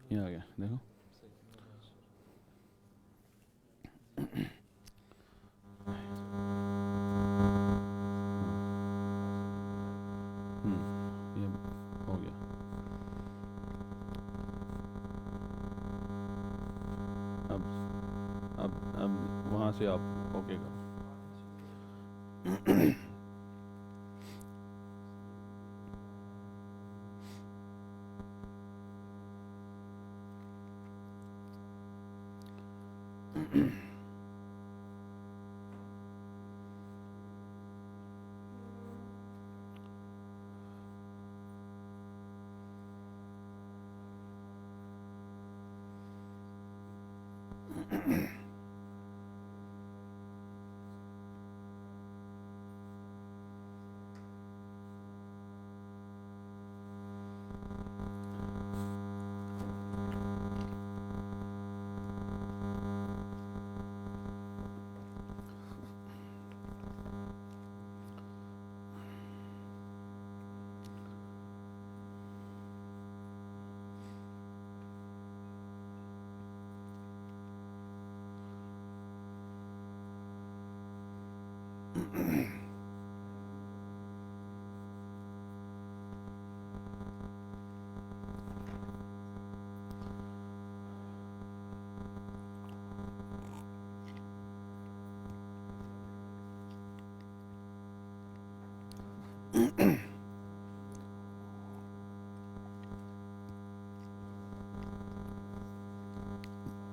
یہ آ گیا دیکھو. یہ ہو گیا. اب وہاں سے آپ اوکے کرو.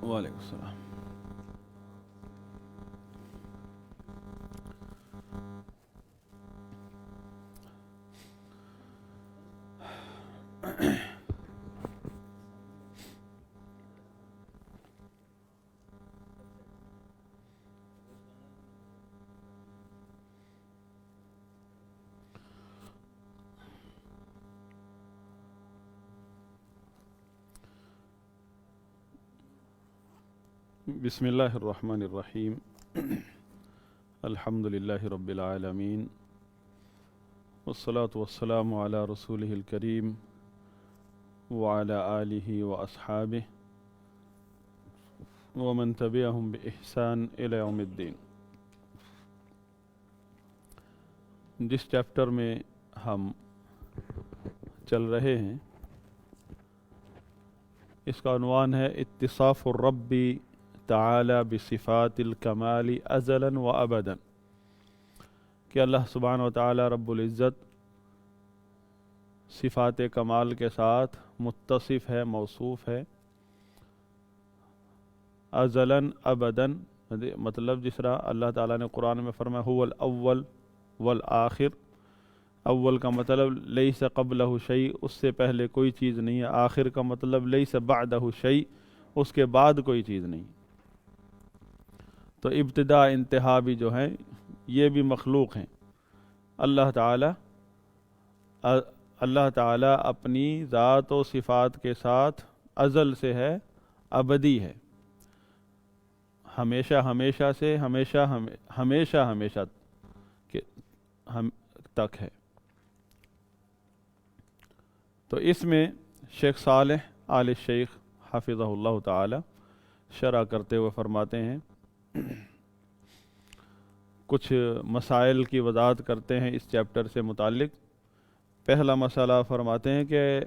وعلیکم السلام. بسم اللہ الرحمن الرحیم. الحمد للہ رب العالمین والصلاة والسلام علی رسولہ الکریم وعلی آلہ واصحابہ ومن تبعہم بإحسان الی یوم الدین. جس چیپٹر میں ہم چل رہے ہیں اس کا عنوان ہے اتصاف الرب تعالی بصفات الکمال ازلا و ابدا، کہ اللہ سبحانہ و تعالی رب العزت صفات کمال کے ساتھ متصف ہے، موصوف ہے، ازلا ابدا. مطلب جس طرح اللہ تعالیٰ نے قرآن میں فرمایا هو الاول والآخر. اول کا مطلب لیس قبلہ شیء، اس سے پہلے کوئی چیز نہیں ہے. آخر کا مطلب لیس بعدہ شیء، اس کے بعد کوئی چیز نہیں. تو ابتدا انتہا بھی جو ہیں یہ بھی مخلوق ہیں. اللہ تعالی اپنی ذات و صفات کے ساتھ ازل سے ہے، ابدی ہے، ہمیشہ ہمیشہ سے ہمیشہ تک ہے. تو اس میں شیخ صالح آل الشیخ حفظہ اللہ تعالی شرح کرتے ہوئے فرماتے ہیں، کچھ مسائل کی وضاحت کرتے ہیں اس چیپٹر سے متعلق. پہلا مسئلہ فرماتے ہیں کہ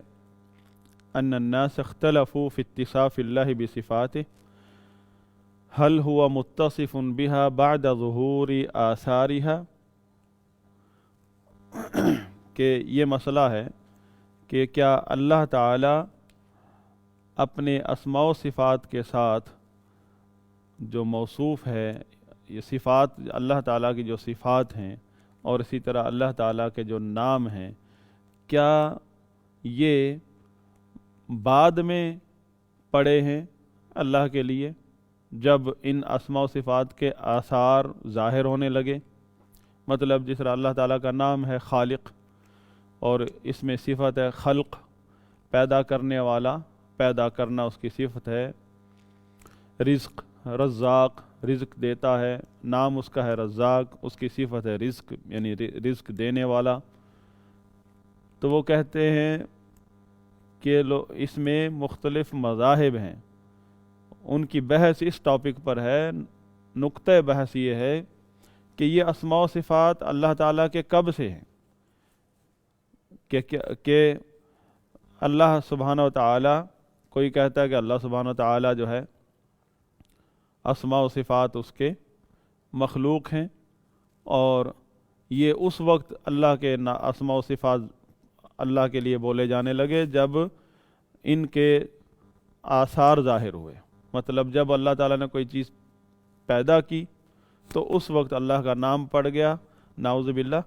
ان الناس اختلفوا فی اتصاف اللہ بصفاتہ هل هو متصف بها بعد ظہور آثارها. کہ یہ مسئلہ ہے کہ کیا اللہ تعالی اپنے اسماء و صفات کے ساتھ جو موصوف ہے، یہ صفات اللہ تعالیٰ کی جو صفات ہیں اور اسی طرح اللہ تعالیٰ کے جو نام ہیں، کیا یہ بعد میں پڑے ہیں اللہ کے لیے جب ان اسماء و صفات کے آثار ظاہر ہونے لگے؟ مطلب جس طرح اللہ تعالیٰ کا نام ہے خالق اور اس میں صفت ہے خلق، پیدا کرنے والا، پیدا کرنا اس کی صفت ہے. رزق، رزاق، رزق دیتا ہے، نام اس کا ہے رزاق، اس کی صفت ہے رزق یعنی رزق دینے والا. تو وہ کہتے ہیں کہ اس میں مختلف مذاہب ہیں، ان کی بحث اس ٹاپک پر ہے۔ نقطہ بحث یہ ہے کہ یہ اسماء و صفات اللہ تعالیٰ کے کب سے ہیں، کہ اللہ سبحانہ و تعالیٰ، کوئی کہتا ہے کہ اللہ سبحانہ و تعالیٰ جو ہے اسماء و صفات اس کے مخلوق ہیں، اور یہ اس وقت اللہ کے اسماء و صفات اللہ کے لیے بولے جانے لگے جب ان کے آثار ظاہر ہوئے، مطلب جب اللہ تعالیٰ نے کوئی چیز پیدا کی تو اس وقت اللہ کا نام پڑ گیا، نعوذ باللہ،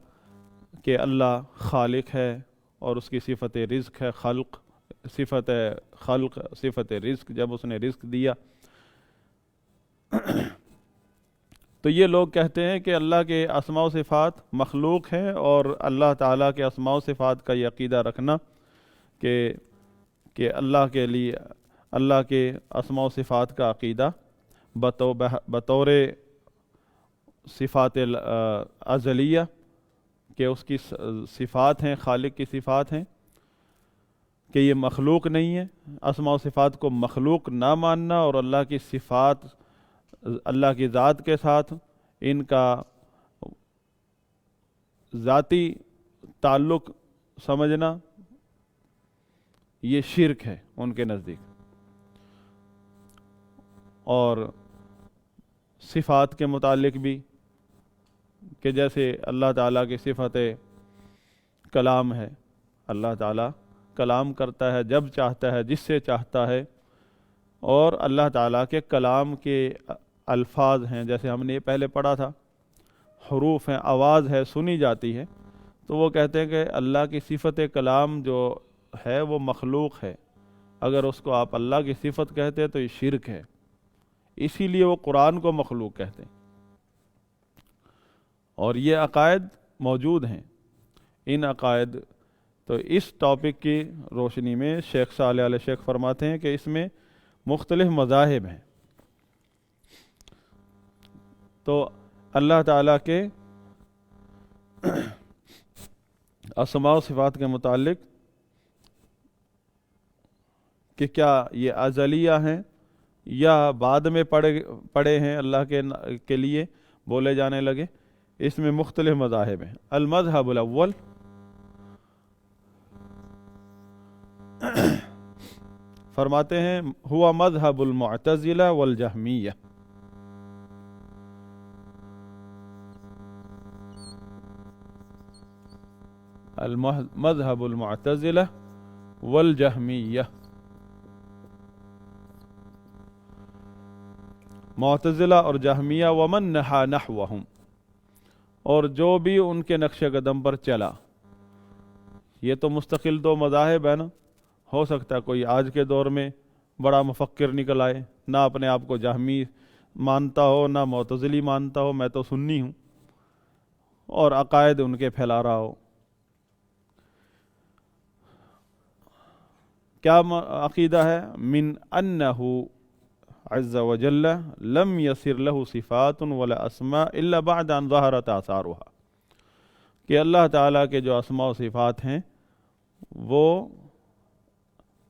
کہ اللہ خالق ہے، اور اس کی صفت رزق ہے، صفت خلق، صفت رزق، جب اس نے رزق دیا۔ تو یہ لوگ کہتے ہیں کہ اللہ کے اسماء و صفات مخلوق ہیں، اور اللہ تعالیٰ کے اسماء و صفات کا یہ عقیدہ رکھنا کہ اللہ کے لیے اللہ کے اسماء و صفات کا عقیدہ بطور صفات ازلیہ، کہ اس کی صفات ہیں، خالق کی صفات ہیں، کہ یہ مخلوق نہیں ہے، اسماء و صفات کو مخلوق نہ ماننا، اور اللہ کی صفات، اللہ کی ذات کے ساتھ ان کا ذاتی تعلق سمجھنا، یہ شرک ہے ان کے نزدیک۔ اور صفات کے متعلق بھی، کہ جیسے اللہ تعالیٰ کی صفت کلام ہے، اللہ تعالیٰ کلام کرتا ہے جب چاہتا ہے، جس سے چاہتا ہے، اور اللہ تعالیٰ کے کلام کے الفاظ ہیں، جیسے ہم نے یہ پہلے پڑھا تھا، حروف ہیں، آواز ہے، سنی جاتی ہے، تو وہ کہتے ہیں کہ اللہ کی صفت کلام جو ہے وہ مخلوق ہے، اگر اس کو آپ اللہ کی صفت کہتے ہیں تو یہ شرک ہے، اسی لیے وہ قرآن کو مخلوق کہتے ہیں۔ اور یہ عقائد موجود ہیں، ان عقائد، تو اس ٹاپک کی روشنی میں شیخ صالح علیہ شیخ فرماتے ہیں کہ اس میں مختلف مذاہب ہیں۔ تو اللہ تعالیٰ کے اسماء و صفات کے متعلق کہ کیا یہ ازلیہ ہیں یا بعد میں پڑے ہیں، اللہ کے لیے بولے جانے لگے، اس میں مختلف مذاہب ہیں۔ المذہب الاول، فرماتے ہیں ہوا مذہب المعتزلہ والجہمیہ، المذہب المعتزلہ والجہمیہ، معتزلہ اور جہمیہ، ومن نحا نحوہم، اور جو بھی ان کے نقش قدم پر چلا۔ یہ تو مستقل دو مذاہب ہے نا، ہو سکتا ہے کوئی آج کے دور میں بڑا مفکر نکل آئے، نہ اپنے آپ کو جہمی مانتا ہو نہ معتزلی مانتا ہو، میں تو سنی ہوں، اور عقائد ان کے پھیلا رہا ہو۔ کیا عقیدہ ہے؟ من انہ عز وجل لم یصر له صفات ولا اسماء الا بعد ان ظہرت آثارها، کہ اللہ تعالیٰ کے جو اسماء و صفات ہیں وہ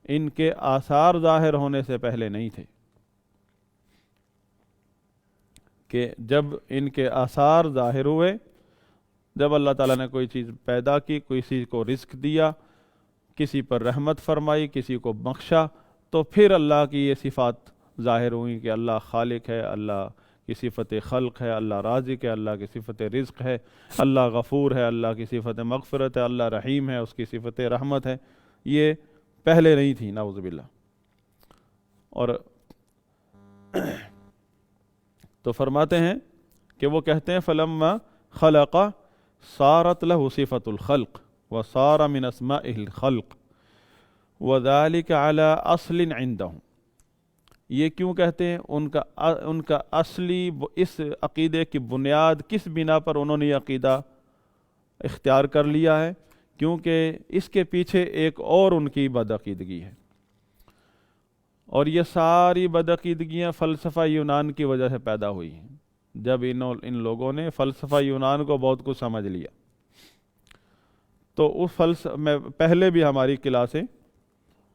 ان کے آثار ظاہر ہونے سے پہلے نہیں تھے، کہ جب ان کے آثار ظاہر ہوئے، جب اللہ تعالیٰ نے کوئی چیز پیدا کی، کسی کو رزق دیا، کسی پر رحمت فرمائی، کسی کو بخشا، تو پھر اللہ کی یہ صفات ظاہر ہوئی کہ اللہ خالق ہے، اللہ کی صفت خلق ہے، اللہ رازق ہے، اللہ کی صفت رزق ہے، اللہ غفور ہے، اللہ کی صفت مغفرت ہے، اللہ رحیم ہے، اس کی صفت رحمت ہے، یہ پہلے نہیں تھی، نعوذ باللہ۔ اور تو فرماتے ہیں کہ وہ کہتے ہیں فلما خلق صارت له صفت الخلق وصار من اسمائه الخلق وذلك على اصل عندهم۔ یہ کیوں کہتے ہیں؟ ان کا اصلی اس عقیدے کی بنیاد کس بنا پر انہوں نے یہ عقیدہ اختیار کر لیا ہے؟ کیونکہ اس کے پیچھے ایک اور ان کی بدعقیدگی ہے، اور یہ ساری بدعقیدگیاں فلسفہ یونان کی وجہ سے پیدا ہوئی ہیں، جب ان لوگوں نے فلسفہ یونان کو بہت کچھ سمجھ لیا۔ تو اس میں پہلے بھی ہماری کلاسیں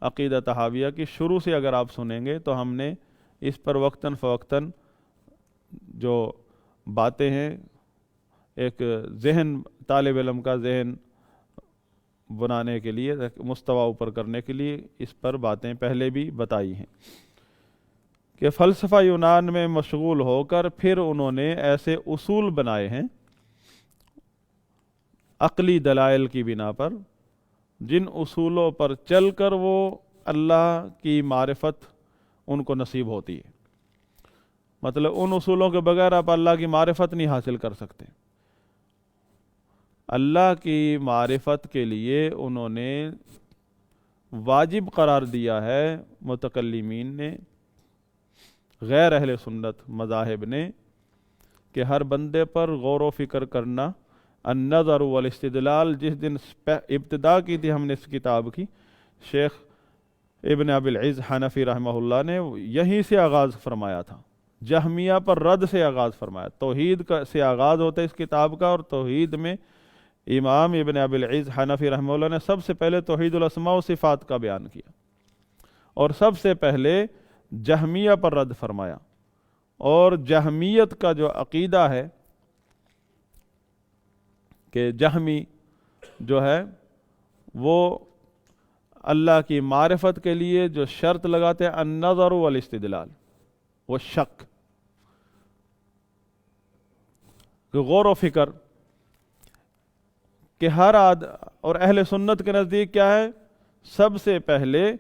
عقیدہ تحاویہ کی شروع سے اگر آپ سنیں گے تو ہم نے اس پر وقتاً فوقتاً جو باتیں ہیں، ایک ذہن، طالب علم کا ذہن بنانے کے لیے، مستویٰ اوپر کرنے کے لیے اس پر باتیں پہلے بھی بتائی ہیں کہ فلسفہ یونان میں مشغول ہو کر پھر انہوں نے ایسے اصول بنائے ہیں عقلی دلائل کی بنا پر، جن اصولوں پر چل کر وہ اللہ کی معرفت ان کو نصیب ہوتی ہے۔ مطلب ان اصولوں کے بغیر آپ اللہ کی معرفت نہیں حاصل کر سکتے۔ اللہ کی معرفت کے لیے انہوں نے واجب قرار دیا ہے متکلمین نے، غیر اہل سنت مذاہب نے، کہ ہر بندے پر غور و فکر کرنا، النظر والاستدلال۔ جس دن ابتدا کی تھی ہم نے اس کتاب کی، شیخ ابن ابی العز حنفی رحمہ اللہ نے یہیں سے آغاز فرمایا تھا، جہمیہ پر رد سے آغاز فرمایا۔ توحید سے آغاز ہوتا ہے اس کتاب کا، اور توحید میں امام ابن ابی العز حنفی رحمہ اللہ نے سب سے پہلے توحید الاسماء و صفات کا بیان کیا، اور سب سے پہلے جہمیہ پر رد فرمایا۔ اور جہمیت کا جو عقیدہ ہے کہ جہمی جو ہے وہ اللہ کی معرفت کے لیے جو شرط لگاتے ہیں النظر والاستدلال، وہ شک، کہ غور و فکر، کہ ہر اور اہل سنت کے نزدیک کیا ہے، سب سے پہلے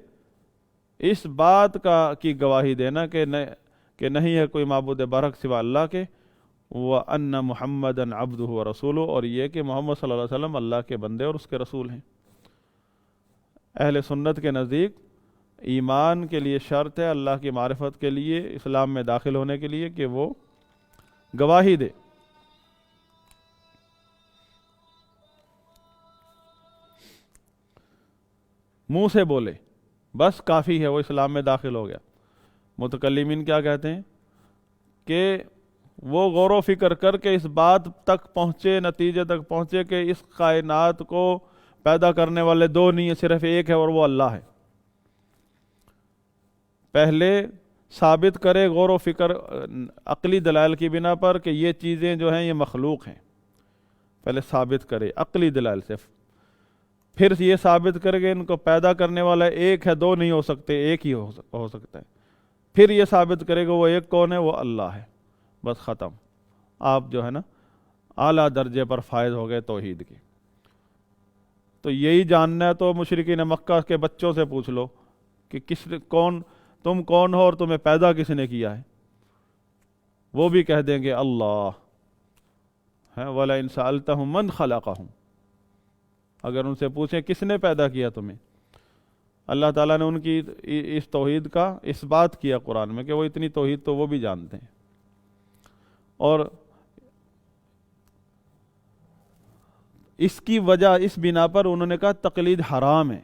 اس بات کی گواہی دینا کہ نہیں ہے کوئی معبود برحق سوا اللہ کے، وَأَنَّ مُحَمَّدًا عَبْدُهُ وَرَسُولُهُ، اور یہ کہ محمد صلی اللہ علیہ وسلم اللہ کے بندے اور اس کے رسول ہیں۔ اہل سنت کے نزدیک ایمان کے لیے شرط ہے اللہ کی معرفت کے لیے، اسلام میں داخل ہونے کے لیے، کہ وہ گواہی دے۔ منہ سے بولے بس کافی ہے، وہ اسلام میں داخل ہو گیا۔ متکلمین کیا کہتے ہیں کہ وہ غور و فکر کر کے اس بات تک پہنچے، نتیجے تک پہنچے کہ اس کائنات کو پیدا کرنے والے دو نہیں ہیں، صرف ایک ہے، اور وہ اللہ ہے۔ پہلے ثابت کرے غور و فکر عقلی دلائل کی بنا پر کہ یہ چیزیں جو ہیں یہ مخلوق ہیں، پہلے ثابت کرے عقلی دلائل سے، پھر یہ ثابت کرے کہ ان کو پیدا کرنے والا ایک ہے، دو نہیں ہو سکتے، ایک ہی ہو سکتا ہے۔ پھر یہ ثابت کرے کہ وہ ایک کون ہے، وہ اللہ ہے۔ بس ختم، آپ جو ہے نا اعلیٰ درجے پر فائز ہو گئے توحید کے۔ تو یہی جاننا ہے تو مشرکین مکہ کے بچوں سے پوچھ لو کہ تم کون ہو اور تمہیں پیدا کس نے کیا ہے، وہ بھی کہہ دیں گے اللہ ہے۔ وَلَئِن سَأَلْتَهُم مَّنْ خَلَقَهُم، اگر ان سے پوچھیں کس نے پیدا کیا تمہیں، اللہ تعالیٰ نے ان کی اس توحید کا اس بات کیا قرآن میں کہ وہ اتنی توحید تو وہ بھی جانتے ہیں۔ اور اس کی وجہ، اس بنا پر انہوں نے کہا تقلید حرام ہے۔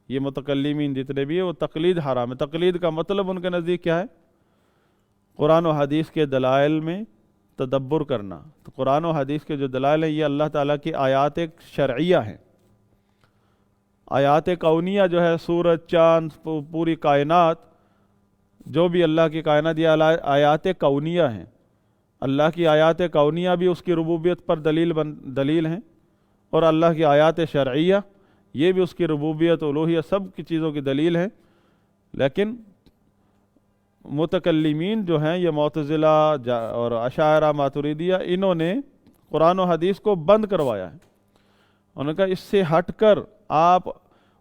یہ متکلمین جتنے بھی ہیں وہ تقلید حرام ہے۔ تقلید کا مطلب ان کے نزدیک کیا ہے؟ قرآن و حدیث کے دلائل میں تدبر کرنا۔ تو قرآن و حدیث کے جو دلائل ہیں یہ اللہ تعالیٰ کی آیات شرعیہ ہیں۔ آیات کونیہ جو ہے، سورج، چاند، پوری کائنات، جو بھی اللہ کی کائنات، یہ آیات کونیہ ہیں۔ اللہ کی آیات کونیہ بھی اس کی ربوبیت پر دلیل ہیں، اور اللہ کی آیات شرعیہ یہ بھی اس کی ربوبیت، الوہیت، سب کی چیزوں کی دلیل ہے۔ لیکن متکلمین جو ہیں یہ معتزلہ اور اشاعرہ ماتریدیہ، انہوں نے قرآن و حدیث کو بند کروایا ہے۔ انہوں نے کہا اس سے ہٹ کر آپ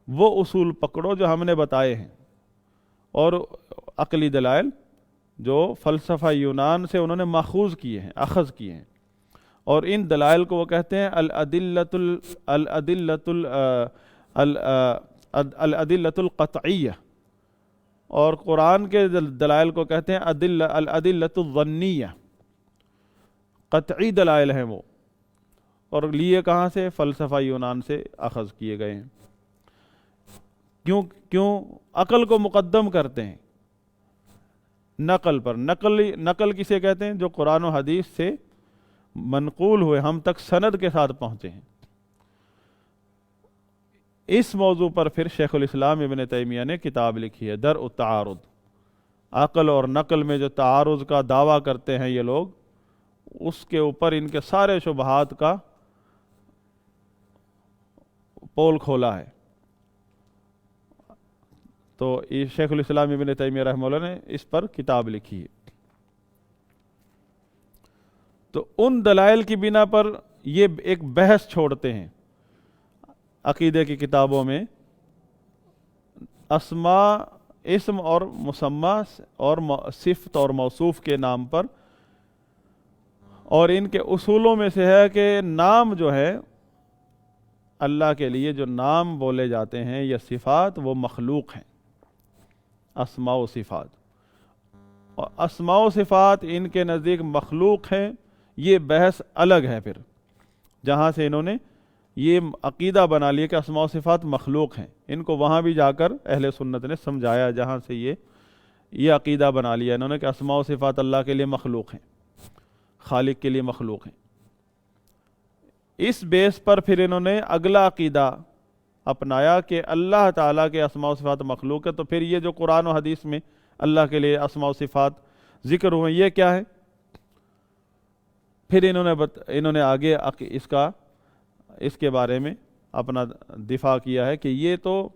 وہ اصول پکڑو جو ہم نے بتائے ہیں، اور عقلی دلائل جو فلسفہ یونان سے انہوں نے ماخوذ کیے ہیں، اخذ کیے ہیں، اور ان دلائل کو وہ کہتے ہیں الادلۃ القطعیہ، اور قرآن کے دلائل کو کہتے ہیں الادلۃ الظنیہ، قطعی دلائل ہیں وہ، اور لیے کہاں سے؟ فلسفہ یونان سے اخذ کیے گئے ہیں۔ کیوں عقل کو مقدم کرتے ہیں نقل پر؟ نقل کسے کہتے ہیں؟ جو قرآن و حدیث سے منقول ہوئے، ہم تک سند کے ساتھ پہنچے ہیں۔ اس موضوع پر پھر شیخ الاسلام ابن تیمیہ نے کتاب لکھی ہے درء التعارض، عقل اور نقل میں جو تعارض کا دعویٰ کرتے ہیں یہ لوگ، اس کے اوپر ان کے سارے شبہات کا پول کھولا ہے۔ تو یہ شیخ الاسلام ابن تیمیہ رحمہ اللہ نے اس پر کتاب لکھی ہے۔ تو ان دلائل کی بنا پر یہ ایک بحث چھوڑتے ہیں عقیدے کی کتابوں میں، اسماء، اسم اور مسمى اور صفت اور موصوف کے نام پر، اور ان کے اصولوں میں سے ہے کہ نام جو ہے اللہ کے لیے جو نام بولے جاتے ہیں یا صفات وہ مخلوق ہیں، اسماء و صفات، اور اسماء و صفات ان کے نزدیک مخلوق ہیں۔ یہ بحث الگ ہے پھر، جہاں سے انہوں نے یہ عقیدہ بنا لیا کہ اسماء و صفات مخلوق ہیں، ان کو وہاں بھی جا کر اہل سنت نے سمجھایا، جہاں سے یہ عقیدہ بنا لیا انہوں نے کہ اسماء و صفات اللہ کے لیے مخلوق ہیں، خالق کے لیے مخلوق ہیں۔ اس بیس پر پھر انہوں نے اگلا عقیدہ اپنایا کہ اللہ تعالیٰ کے اسماء و صفات مخلوق ہے، تو پھر یہ جو قرآن و حدیث میں اللہ کے لیے اسماء و صفات ذکر ہوئے یہ کیا ہے؟ پھر انہوں نے آگے اس کے بارے میں اپنا دفاع کیا ہے کہ یہ تو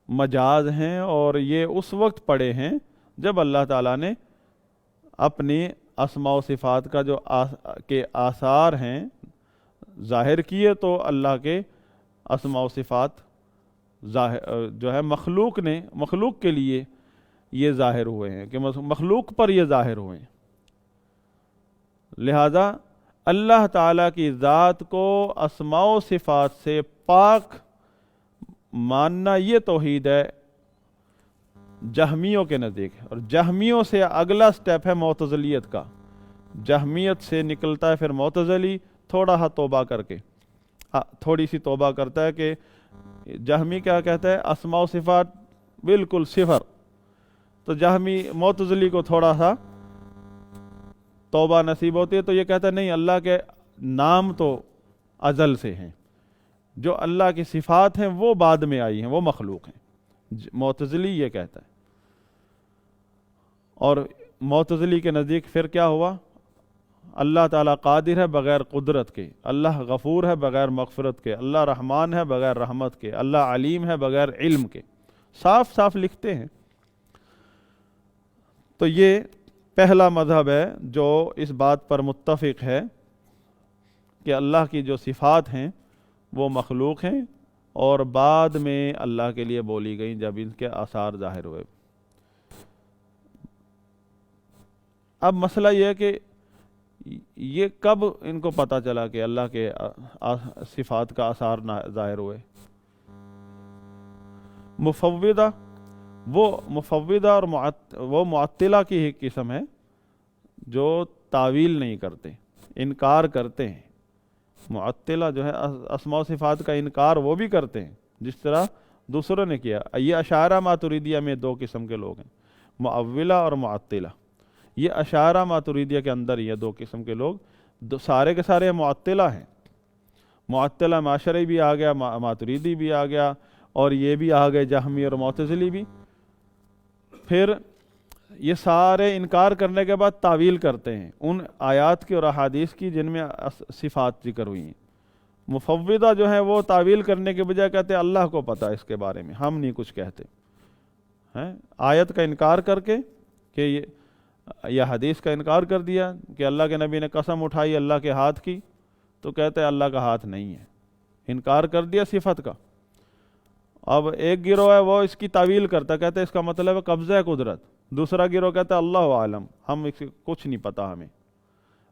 مجاز ہیں، اور یہ اس وقت پڑے ہیں جب اللہ تعالیٰ نے اپنی اسماء و صفات کا جو کے آثار ہیں ظاہر کیے، تو اللہ کے اسماء و صفات جو ہے مخلوق کے لیے یہ ظاہر ہوئے ہیں، کہ مخلوق پر یہ ظاہر ہوئے ہیں۔ لہذا اللہ تعالیٰ کی ذات کو اسماء و صفات سے پاک ماننا یہ توحید ہے جہمیوں کے نزدیک، اور جہمیوں سے اگلا سٹیپ ہے معتزلیت کا۔ جہمیت سے نکلتا ہے پھر معتزلی، تھوڑی سی توبہ کرتا ہے کہ جہمی کیا کہتا ہے؟ اسماء و صفات بالکل صفر۔ تو جہمی معتزلی کو تھوڑا سا توبہ نصیب ہوتی ہے، تو یہ کہتا ہے نہیں، اللہ کے نام تو ازل سے ہیں، جو اللہ کی صفات ہیں وہ بعد میں آئی ہیں، وہ مخلوق ہیں۔ معتزلی یہ کہتا ہے، اور معتزلی کے نزدیک پھر کیا ہوا؟ اللہ تعالیٰ قادر ہے بغیر قدرت کے، اللہ غفور ہے بغیر مغفرت کے، اللہ رحمان ہے بغیر رحمت کے، اللہ علیم ہے بغیر علم کے، صاف صاف لکھتے ہیں۔ تو یہ پہلا مذہب ہے جو اس بات پر متفق ہے کہ اللہ کی جو صفات ہیں وہ مخلوق ہیں، اور بعد میں اللہ کے لیے بولی گئیں جب ان کے آثار ظاہر ہوئے۔ اب مسئلہ یہ ہے کہ یہ کب ان کو پتہ چلا کہ اللہ کے صفات کا آثار ظاہر ہوئے؟ مفوضہ اور وہ معطلہ کی ہی قسم ہے جو تعویل نہیں کرتے، انکار کرتے ہیں۔ معطلہ جو ہے اسماء و صفات کا انکار وہ بھی کرتے ہیں جس طرح دوسروں نے کیا۔ یہ اشاعرہ ماتریدیہ میں دو قسم کے لوگ ہیں، معولہ اور معطلہ۔ یہ اشاعرہ ماتریدیہ کے اندر یہ دو قسم کے لوگ سارے کے سارے معطلہ ہیں۔ معطلہ معاشری بھی آ گیا، ماتریدی بھی آ گیا، اور یہ بھی آ گئے جہمی اور معتزلی بھی۔ پھر یہ سارے انکار کرنے کے بعد تعویل کرتے ہیں ان آیات کی اور احادیث کی جن میں صفات ذکر ہوئی ہیں۔ مفوضہ جو ہیں وہ تعویل کرنے کے بجائے کہتے ہیں اللہ کو پتہ ہے اس کے بارے میں، ہم نہیں کچھ کہتے ہیں۔ آیت کا انکار کر کے کہ یہ حدیث کا انکار کر دیا کہ اللہ کے نبی نے قسم اٹھائی اللہ کے ہاتھ کی، تو کہتے ہیں اللہ کا ہاتھ نہیں ہے، انکار کر دیا صفت کا۔ اب ایک گروہ ہے وہ اس کی تعویل کرتا، کہتے ہیں اس کا مطلب ہے قبضہ قدرت۔ دوسرا گروہ کہتا ہے اللہ عالم، ہم اس کچھ نہیں پتا ہمیں۔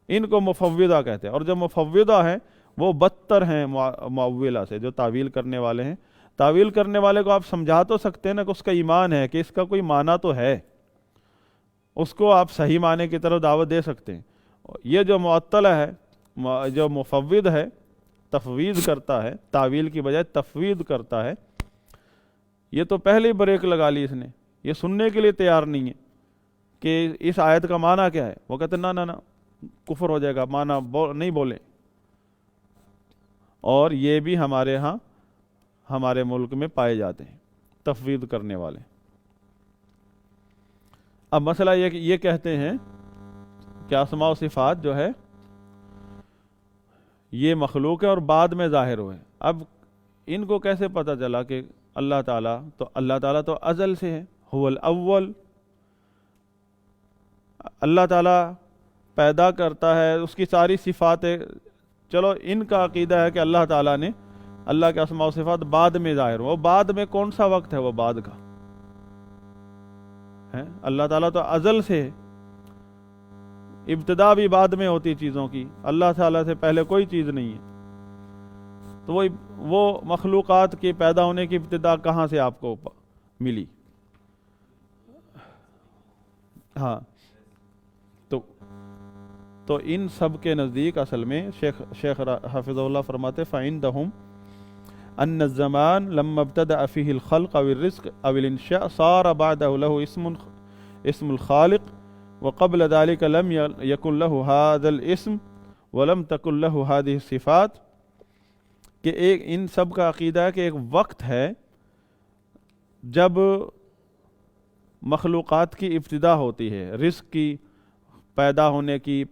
ان کو مفوضہ کہتے ہیں، اور جو مفوضہ ہیں وہ بدتر ہیں معولہ سے، جو تعویل کرنے والے ہیں۔ تعویل کرنے والے کو آپ سمجھا تو سکتے ہیں نا کہ اس کا ایمان ہے، کہ اس کا کوئی معنی تو ہے، اس کو آپ صحیح معنی کی طرف دعوت دے سکتے ہیں۔ یہ جو معطلہ ہے، جو مفوض ہے، تفویض کرتا ہے، تعویل کی بجائے تفویض کرتا ہے، یہ تو پہلے ہی بریک لگا لی اس نے، یہ سننے کے لیے تیار نہیں ہے کہ اس آیت کا معنی کیا ہے۔ وہ کہتے ہیں نہ کفر ہو جائے گا، معنی نہیں بولیں۔ اور یہ بھی ہمارے ہاں ہمارے ملک میں پائے جاتے ہیں تفویض کرنے والے۔ اب مسئلہ یہ کہتے ہیں کہ اسماء و صفات جو ہے یہ مخلوق ہے اور بعد میں ظاہر ہوئے۔ اب ان کو کیسے پتہ چلا کہ اللہ تعالیٰ تو ازل سے ہے، هو الاول، اللہ تعالیٰ پیدا کرتا ہے، اس کی ساری صفات ہے۔ چلو ان کا عقیدہ ہے کہ اللہ تعالیٰ نے اللہ کے اسماء و صفات بعد میں ظاہر ہوا۔ بعد میں کون سا وقت ہے وہ بعد کا ہے؟ اللہ تعالیٰ تو ازل سے ہے، ابتدا بھی بعد میں ہوتی چیزوں کی، اللہ تعالیٰ سے پہلے کوئی چیز نہیں ہے۔ تو وہ مخلوقات کی پیدا ہونے کی ابتدا کہاں سے آپ کو ملی؟ ہاں، تو ان سب کے نزدیک اصل میں شیخ حافظ اللہ فرماتے فَعِندَهُمْ أَنَّ الزَّمَانَ لَمَّا ابْتَدَأَ فِيهِ الْخَلْقَ أَوِ الرِّزْقِ أَوِ الْإِنشَاءِ صَارَ بَعْدَهُ لَهُ اسم الخالق وقبل ذلك لم يكن له هذا الاسم ولم تكن له هذه الصفات۔ کہ ان سب کا عقیدہ ہے کہ ایک وقت ہے جب مخلوقات کی ابتدا ہوتی ہے، رزق کی پیدا ہونے کی،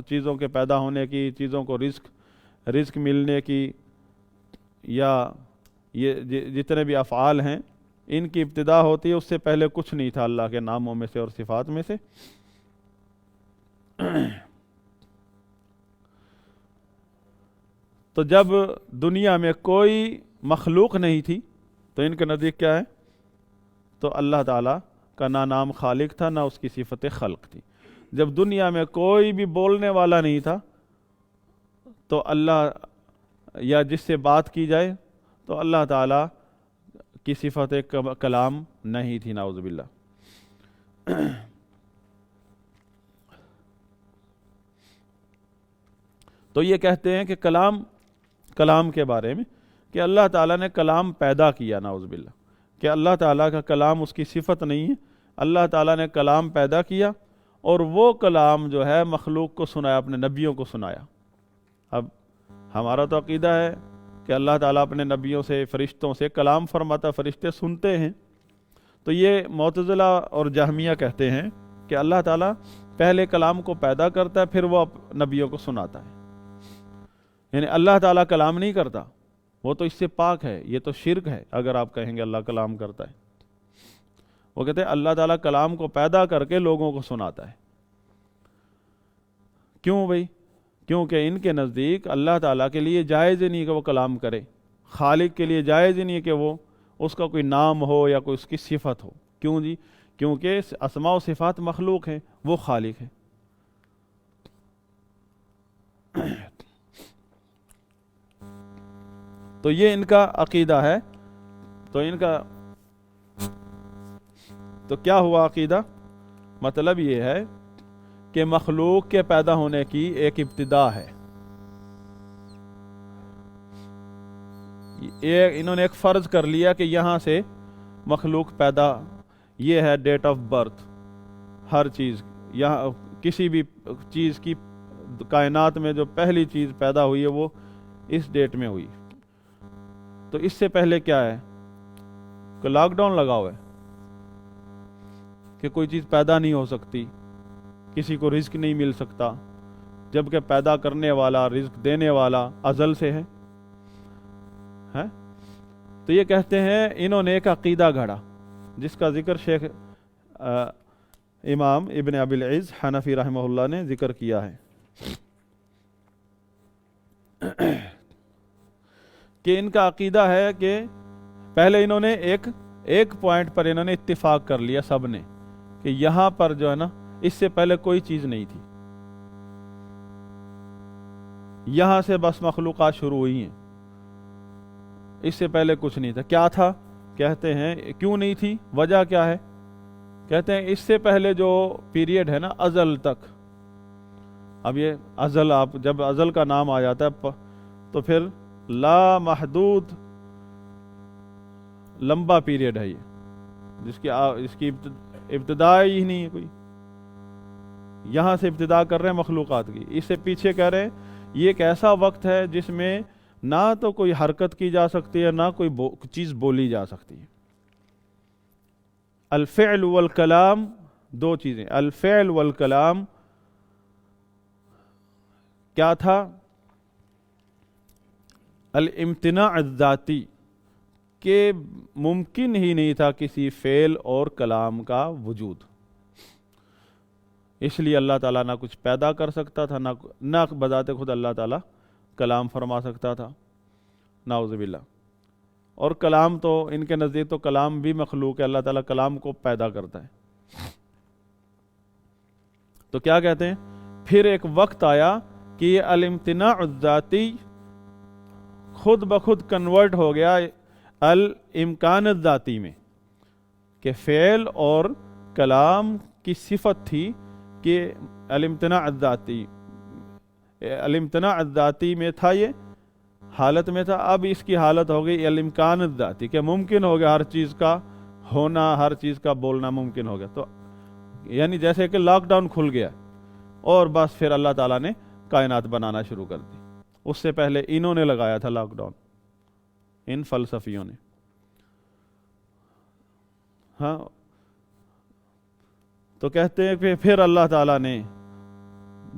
چیزوں کے پیدا ہونے کی، چیزوں کو رزق ملنے کی، یا یہ جتنے بھی افعال ہیں ان کی ابتدا ہوتی ہے۔ اس سے پہلے کچھ نہیں تھا اللہ کے ناموں میں سے اور صفات میں سے۔ تو جب دنیا میں کوئی مخلوق نہیں تھی تو ان کے نزدیک کیا ہے؟ تو اللہ تعالیٰ کا نہ نام خالق تھا نہ اس کی صفت خلق تھی۔ جب دنیا میں کوئی بھی بولنے والا نہیں تھا تو اللہ، یا جس سے بات کی جائے تو اللہ تعالیٰ کی صفت کلام نہیں تھی، نعوذ باللہ۔ تو یہ کہتے ہیں کہ کلام کے بارے میں کہ اللہ تعالیٰ نے کلام پیدا کیا، نعوذ باللہ، کہ اللہ تعالیٰ کا کلام اس کی صفت نہیں ہے، اللہ تعالیٰ نے کلام پیدا کیا اور وہ کلام جو ہے مخلوق کو سنایا، اپنے نبیوں کو سنایا۔ اب ہمارا تو عقیدہ ہے کہ اللہ تعالیٰ اپنے نبیوں سے، فرشتوں سے کلام فرماتا، فرشتے سنتے ہیں۔ تو یہ معتزلہ اور جہمیہ کہتے ہیں کہ اللہ تعالیٰ پہلے کلام کو پیدا کرتا ہے پھر وہ نبیوں کو سناتا ہے، یعنی اللہ تعالیٰ کلام نہیں کرتا، وہ تو اس سے پاک ہے، یہ تو شرک ہے اگر آپ کہیں گے اللہ کلام کرتا ہے۔ وہ کہتے ہیں اللہ تعالیٰ کلام کو پیدا کر کے لوگوں کو سناتا ہے۔ کیوں بھائی؟ کیونکہ ان کے نزدیک اللہ تعالیٰ کے لیے جائز ہی نہیں کہ وہ کلام کرے، خالق کے لیے جائز ہی نہیں کہ وہ اس کا کوئی نام ہو یا کوئی اس کی صفت ہو۔ کیوں جی؟ کیونکہ اسماء و صفات مخلوق ہیں، وہ خالق ہے۔ تو یہ ان کا عقیدہ ہے۔ تو کیا ہوا عقیدہ؟ مطلب یہ ہے کہ مخلوق کے پیدا ہونے کی ایک ابتدا ہے۔ انہوں نے ایک فرض کر لیا کہ یہاں سے مخلوق پیدا، یہ ہے ڈیٹ آف برتھ، ہر چیز، یہاں کسی بھی چیز کی کائنات میں جو پہلی چیز پیدا ہوئی ہے وہ اس ڈیٹ میں ہوئی۔ تو اس سے پہلے کیا ہے کہ لاک ڈاؤن لگا ہوا ہے کہ کوئی چیز پیدا نہیں ہو سکتی، کسی کو رزق نہیں مل سکتا، جبکہ پیدا کرنے والا، رزق دینے والا ازل سے ہے۔ تو یہ کہتے ہیں انہوں نے ایک عقیدہ گھڑا جس کا ذکر شیخ امام ابن ابی العز حنفی رحمہ اللہ نے ذکر کیا ہے کہ ان کا عقیدہ ہے کہ پہلے انہوں نے ایک پوائنٹ پر انہوں نے اتفاق کر لیا سب نے کہ یہاں پر جو ہے نا اس سے پہلے کوئی چیز نہیں تھی، یہاں سے بس مخلوقات شروع ہوئی ہیں، اس سے پہلے کچھ نہیں تھا۔ کیا تھا؟ کہتے ہیں کیوں نہیں تھی، وجہ کیا ہے؟ کہتے ہیں اس سے پہلے جو پیریڈ ہے نا ازل تک، اب یہ ازل، آپ جب ازل کا نام آ جاتا ہے تو پھر لا محدود لمبا پیریڈ ہے یہ، اس کی ابتدا ہی نہیں ہے کوئی۔ یہاں سے ابتدا کر رہے ہیں مخلوقات کی، اس سے پیچھے کہہ رہے ہیں یہ ایک ایسا وقت ہے جس میں نہ تو کوئی حرکت کی جا سکتی ہے، نہ کوئی چیز بولی جا سکتی ہے۔ الفعل والکلام دو چیزیں، الفعل والکلام کیا تھا؟ الامتناع الذاتی، کہ ممکن ہی نہیں تھا کسی فعل اور کلام کا وجود، اس لیے اللہ تعالیٰ نہ کچھ پیدا کر سکتا تھا، نہ بذات خود اللہ تعالیٰ کلام فرما سکتا تھا، نعوذ باللہ۔ اور کلام تو ان کے نزدیک تو کلام بھی مخلوق ہے، اللہ تعالیٰ کلام کو پیدا کرتا ہے۔ تو کیا کہتے ہیں؟ پھر ایک وقت آیا کہ یہ الامتناع الذاتی خود بخود کنورٹ ہو گیا الامکان الذاتی میں، کہ فعل اور کلام کی صفت تھی کہ الامتناع الذاتی میں تھا، یہ حالت میں تھا، اب اس کی حالت ہو گئی الامکان الذاتی، کہ ممکن ہو گیا ہر چیز کا ہونا، ہر چیز کا بولنا ممکن ہو گیا۔ تو یعنی جیسے کہ لاک ڈاؤن کھل گیا اور بس پھر اللہ تعالیٰ نے کائنات بنانا شروع کر دی۔ اس سے پہلے انہوں نے لگایا تھا لاک ڈاؤن، ان فلسفیوں نے۔ ہاں، تو کہتے ہیں کہ پھر اللہ تعالیٰ نے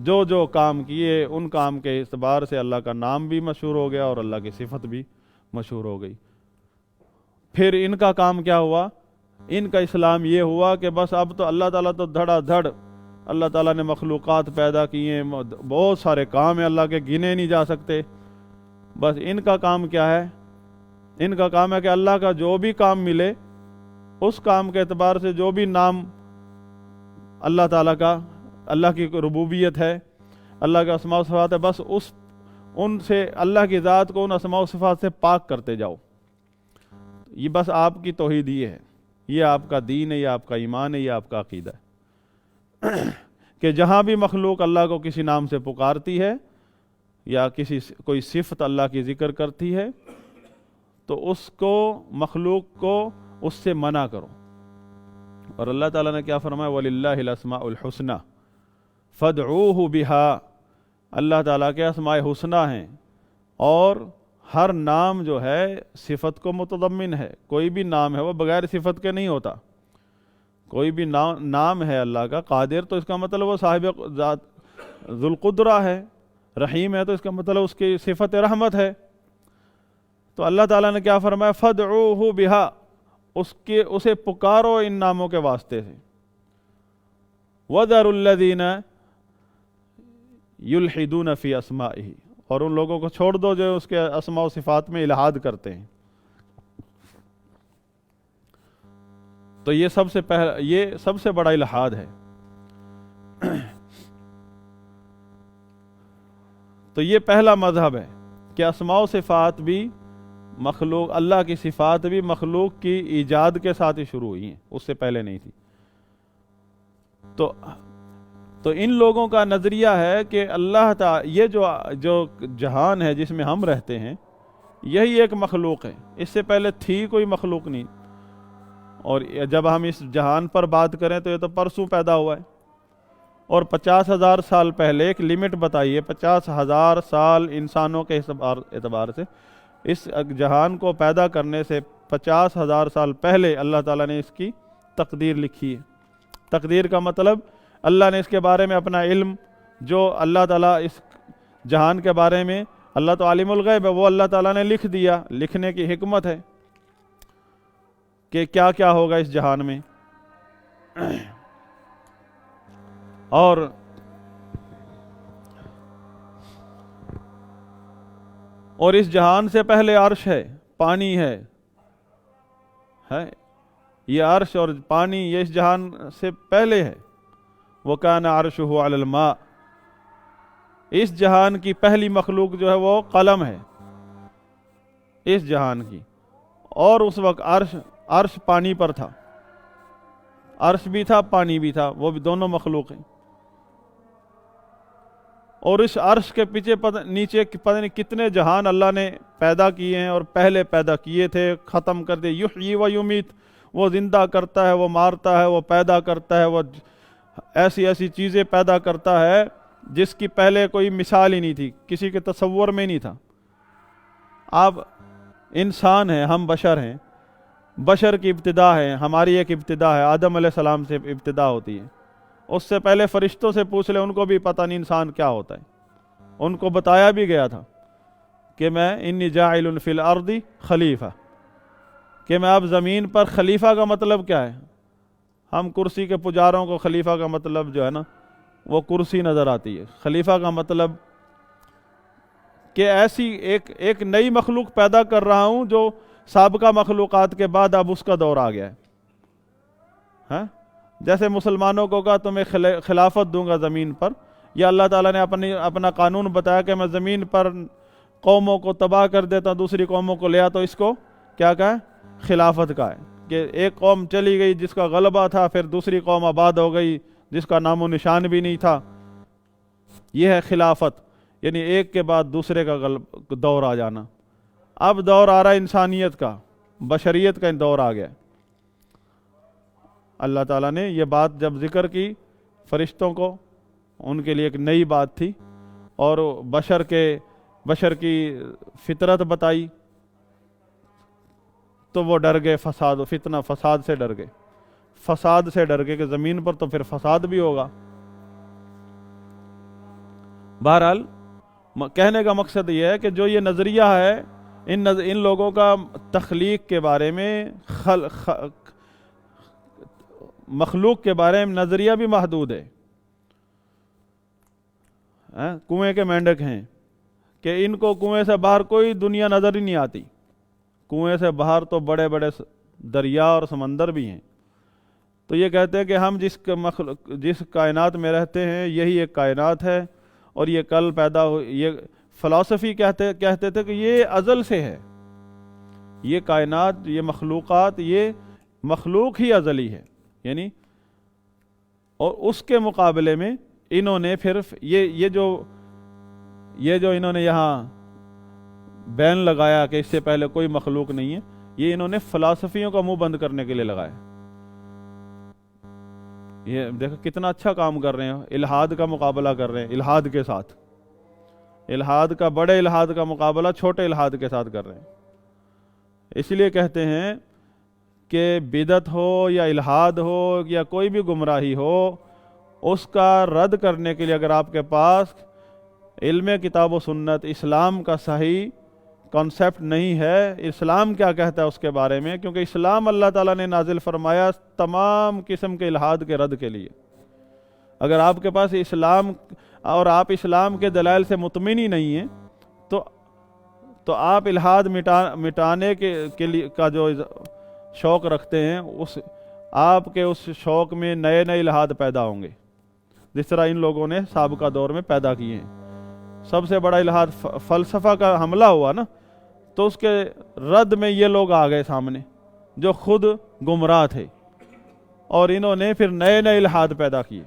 جو جو کام کیے، ان کام کے اعتبار سے اللہ کا نام بھی مشہور ہو گیا اور اللہ کی صفت بھی مشہور ہو گئی۔ پھر ان کا کام کیا ہوا؟ ان کا اسلام یہ ہوا کہ بس اب تو اللہ تعالیٰ تو دھڑا دھڑ اللہ تعالیٰ نے مخلوقات پیدا کی ہیں، بہت سارے کام ہیں اللہ کے، گنے نہیں جا سکتے۔ بس ان کا کام کیا ہے؟ ان کا کام ہے کہ اللہ کا جو بھی کام ملے، اس کام کے اعتبار سے جو بھی نام اللہ تعالیٰ کا، اللہ کی ربوبیت ہے، اللہ کا اسماء و صفات ہے، بس ان سے اللہ کی ذات کو ان اسماء و صفات سے پاک کرتے جاؤ۔ یہ بس آپ کی توحید یہ ہے، یہ آپ کا دین ہے، یہ آپ کا ایمان ہے، یہ آپ کا عقیدہ ہے کہ جہاں بھی مخلوق اللہ کو کسی نام سے پکارتی ہے یا کوئی صفت اللہ کی ذکر کرتی ہے تو اس کو، مخلوق کو اس سے منع کرو۔ اور اللہ تعالیٰ نے کیا فرمایا؟ وَلِلَّهِ الْأَسْمَاءُ الْحُسْنَى فَادْعُوهُ بِهَا، اللہ تعالیٰ کے اسماء حسنہ ہیں، اور ہر نام جو ہے صفت کو متضمن ہے۔ کوئی بھی نام ہے وہ بغیر صفت کے نہیں ہوتا۔ کوئی بھی نام ہے اللہ کا، قادر تو اس کا مطلب وہ صاحب ذات، ذوالقدرہ ہے، رحیم ہے تو اس کا مطلب اس کی صفت رحمت ہے۔ تو اللہ تعالیٰ نے کیا فرمایا؟ فَادْعُوهُ بِهَا، اسے پکارو ان ناموں کے واسطے سے۔ وَذَرُوا الَّذِينَ يُلْحِدُونَ فِي أَسْمَائِهِ، اور ان لوگوں کو چھوڑ دو جو اس کے اسماء و صفات میں الحاد کرتے ہیں۔ تو یہ سب سے بڑا الحاد ہے۔ تو یہ پہلا مذہب ہے کہ اسماء و صفات بھی مخلوق، اللہ کی صفات بھی مخلوق کی ایجاد کے ساتھ ہی شروع ہوئی ہیں، اس سے پہلے نہیں تھی۔ تو ان لوگوں کا نظریہ ہے کہ اللہ تعالی، یہ جو جہان ہے جس میں ہم رہتے ہیں، یہی ایک مخلوق ہے، اس سے پہلے تھی کوئی مخلوق نہیں۔ اور جب ہم اس جہان پر بات کریں تو یہ تو پرسوں پیدا ہوا ہے، اور 50,000 سال پہلے، ایک لمٹ بتائیے، 50,000 سال انسانوں کے اعتبار سے، اس جہان کو پیدا کرنے سے 50,000 سال پہلے اللہ تعالیٰ نے اس کی تقدیر لکھی ہے۔ تقدیر کا مطلب اللہ نے اس کے بارے میں اپنا علم، جو اللہ تعالیٰ اس جہان کے بارے میں، اللہ تو عالم الغیب ہے، وہ اللہ تعالیٰ نے لکھ دیا۔ لکھنے کی حکمت ہے کہ کیا کیا ہوگا اس جہان میں۔ اور اس جہان سے پہلے عرش ہے، پانی ہے۔ یہ عرش اور پانی یہ اس جہان سے پہلے ہے۔ وَكَانَ عَرْشُهُ عَلَى الْمَاءِ، اس جہان کی پہلی مخلوق جو ہے وہ قلم ہے اس جہان کی، اور اس وقت عرش پانی پر تھا، عرش بھی تھا، پانی بھی تھا، وہ بھی دونوں مخلوق ہیں۔ اور اس عرش کے پیچھے نیچے پتہ نہیں کتنے جہان اللہ نے پیدا کیے ہیں، اور پہلے پیدا کیے تھے، ختم کر دے۔ یحیی و یمیت، وہ زندہ کرتا ہے، وہ مارتا ہے، وہ پیدا کرتا ہے، وہ ایسی ایسی چیزیں پیدا کرتا ہے جس کی پہلے کوئی مثال ہی نہیں تھی، کسی کے تصور میں نہیں تھا۔ آپ انسان ہیں، ہم بشر ہیں، بشر کی ابتدا ہے، ہماری ایک ابتدا ہے، آدم علیہ السلام سے ابتدا ہوتی ہے. اس سے پہلے فرشتوں سے پوچھ لیں، ان کو بھی پتہ نہیں انسان کیا ہوتا ہے. ان کو بتایا بھی گیا تھا کہ میں انی جاعل فی الارض خلیفہ، کہ میں اب زمین پر خلیفہ کا مطلب کیا ہے. ہم کرسی کے پجاروں کو خلیفہ کا مطلب جو ہے نا وہ کرسی نظر آتی ہے. خلیفہ کا مطلب کہ ایسی ایک نئی مخلوق پیدا کر رہا ہوں جو سابقہ مخلوقات کے بعد اب اس کا دور آ گیا ہے. ہاں جیسے مسلمانوں کو کہا تمہیں خلافت دوں گا زمین پر، یا اللہ تعالیٰ نے اپنا قانون بتایا کہ میں زمین پر قوموں کو تباہ کر دیتا ہوں، دوسری قوموں کو لے آتا ہوں. اس کو کیا کہا ہے؟ خلافت کا ہے. کہ ایک قوم چلی گئی جس کا غلبہ تھا، پھر دوسری قوم آباد ہو گئی جس کا نام و نشان بھی نہیں تھا. یہ ہے خلافت، یعنی ایک کے بعد دوسرے کا دور آ جانا. اب دور آ رہا ہے انسانیت کا، بشریت کا دور آ گیا. اللہ تعالیٰ نے یہ بات جب ذکر کی فرشتوں کو، ان کے لیے ایک نئی بات تھی، اور بشر کی فطرت بتائی تو وہ ڈر گئے. فساد سے ڈر گئے. فساد سے ڈر گئے کہ زمین پر تو پھر فساد بھی ہوگا. بہرحال کہنے کا مقصد یہ ہے کہ جو یہ نظریہ ہے ان لوگوں کا تخلیق کے بارے میں، مخلوق کے بارے میں نظریہ بھی محدود ہے. کنویں کے مینڈک ہیں کہ ان کو کنویں سے باہر کوئی دنیا نظر ہی نہیں آتی. کنویں سے باہر تو بڑے بڑے دریا اور سمندر بھی ہیں. تو یہ کہتے ہیں کہ ہم جس کائنات میں رہتے ہیں یہی ایک کائنات ہے، اور یہ کل پیدا ہو. یہ فلسفی کہتے تھے کہ یہ ازل سے ہے، یہ کائنات، یہ مخلوقات، یہ مخلوق ہی ازلی ہے. یعنی اور اس کے مقابلے میں انہوں نے پھر یہ جو انہوں نے یہاں بین لگایا کہ اس سے پہلے کوئی مخلوق نہیں ہے، یہ انہوں نے فلسفیوں کا منہ بند کرنے کے لیے لگایا. یہ دیکھو کتنا اچھا کام کر رہے ہیں. الہاد کا مقابلہ کر رہے ہیں الہاد کے ساتھ. بڑے الہاد کا مقابلہ چھوٹے الہاد کے ساتھ کر رہے ہیں. اس لیے کہتے ہیں کہ بدعت ہو یا الہاد ہو یا کوئی بھی گمراہی ہو، اس کا رد کرنے کے لیے اگر آپ کے پاس علم کتاب و سنت، اسلام کا صحیح کانسیپٹ نہیں ہے، اسلام کیا کہتا ہے اس کے بارے میں، کیونکہ اسلام اللہ تعالیٰ نے نازل فرمایا تمام قسم کے الہاد کے رد کے لیے. اگر آپ کے پاس اسلام اور آپ اسلام کے دلائل سے مطمئن ہی نہیں ہیں تو آپ الہاد مٹانے کے لیے کا جو شوق رکھتے ہیں، آپ کے اس شوق میں نئے الہاد پیدا ہوں گے، جس طرح ان لوگوں نے سابقہ دور میں پیدا کیے ہیں. سب سے بڑا الہاد فلسفہ کا حملہ ہوا نا، تو اس کے رد میں یہ لوگ آ گئے سامنے جو خود گمراہ تھے، اور انہوں نے پھر نئے الہاد پیدا کیے.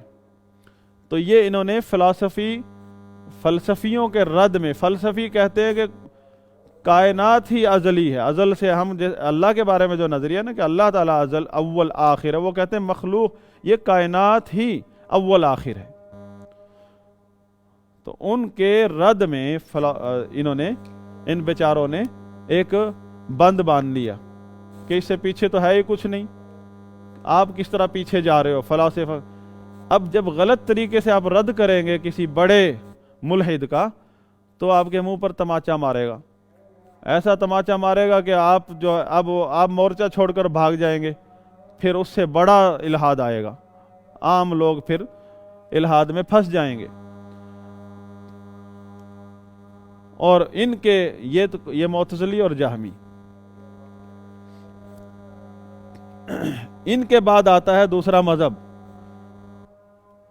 تو یہ انہوں نے فلسفیوں کے رد میں، فلسفی کہتے ہیں کہ کائنات ہی ازلی ہے، ازل سے ہم اللہ کے بارے میں جو نظریہ نا کہ اللہ تعالیٰ ازل اول آخر ہے، وہ کہتے ہیں مخلوق یہ کائنات ہی اول آخر ہے. تو ان کے رد میں انہوں نے، ان بیچاروں نے ایک بند باندھ لیا کہ اس سے پیچھے تو ہے ہی کچھ نہیں، آپ کس طرح پیچھے جا رہے ہو فلاسفہ. اب جب غلط طریقے سے آپ رد کریں گے کسی بڑے ملحد کا تو آپ کے منہ پر تماچا مارے گا، ایسا تماچا مارے گا کہ آپ مورچہ چھوڑ کر بھاگ جائیں گے. پھر اس سے بڑا الہاد آئے گا، عام لوگ پھر الہاد میں پھنس جائیں گے. اور ان کے یہ معتزلی اور جہمی، ان کے بعد آتا ہے دوسرا مذہب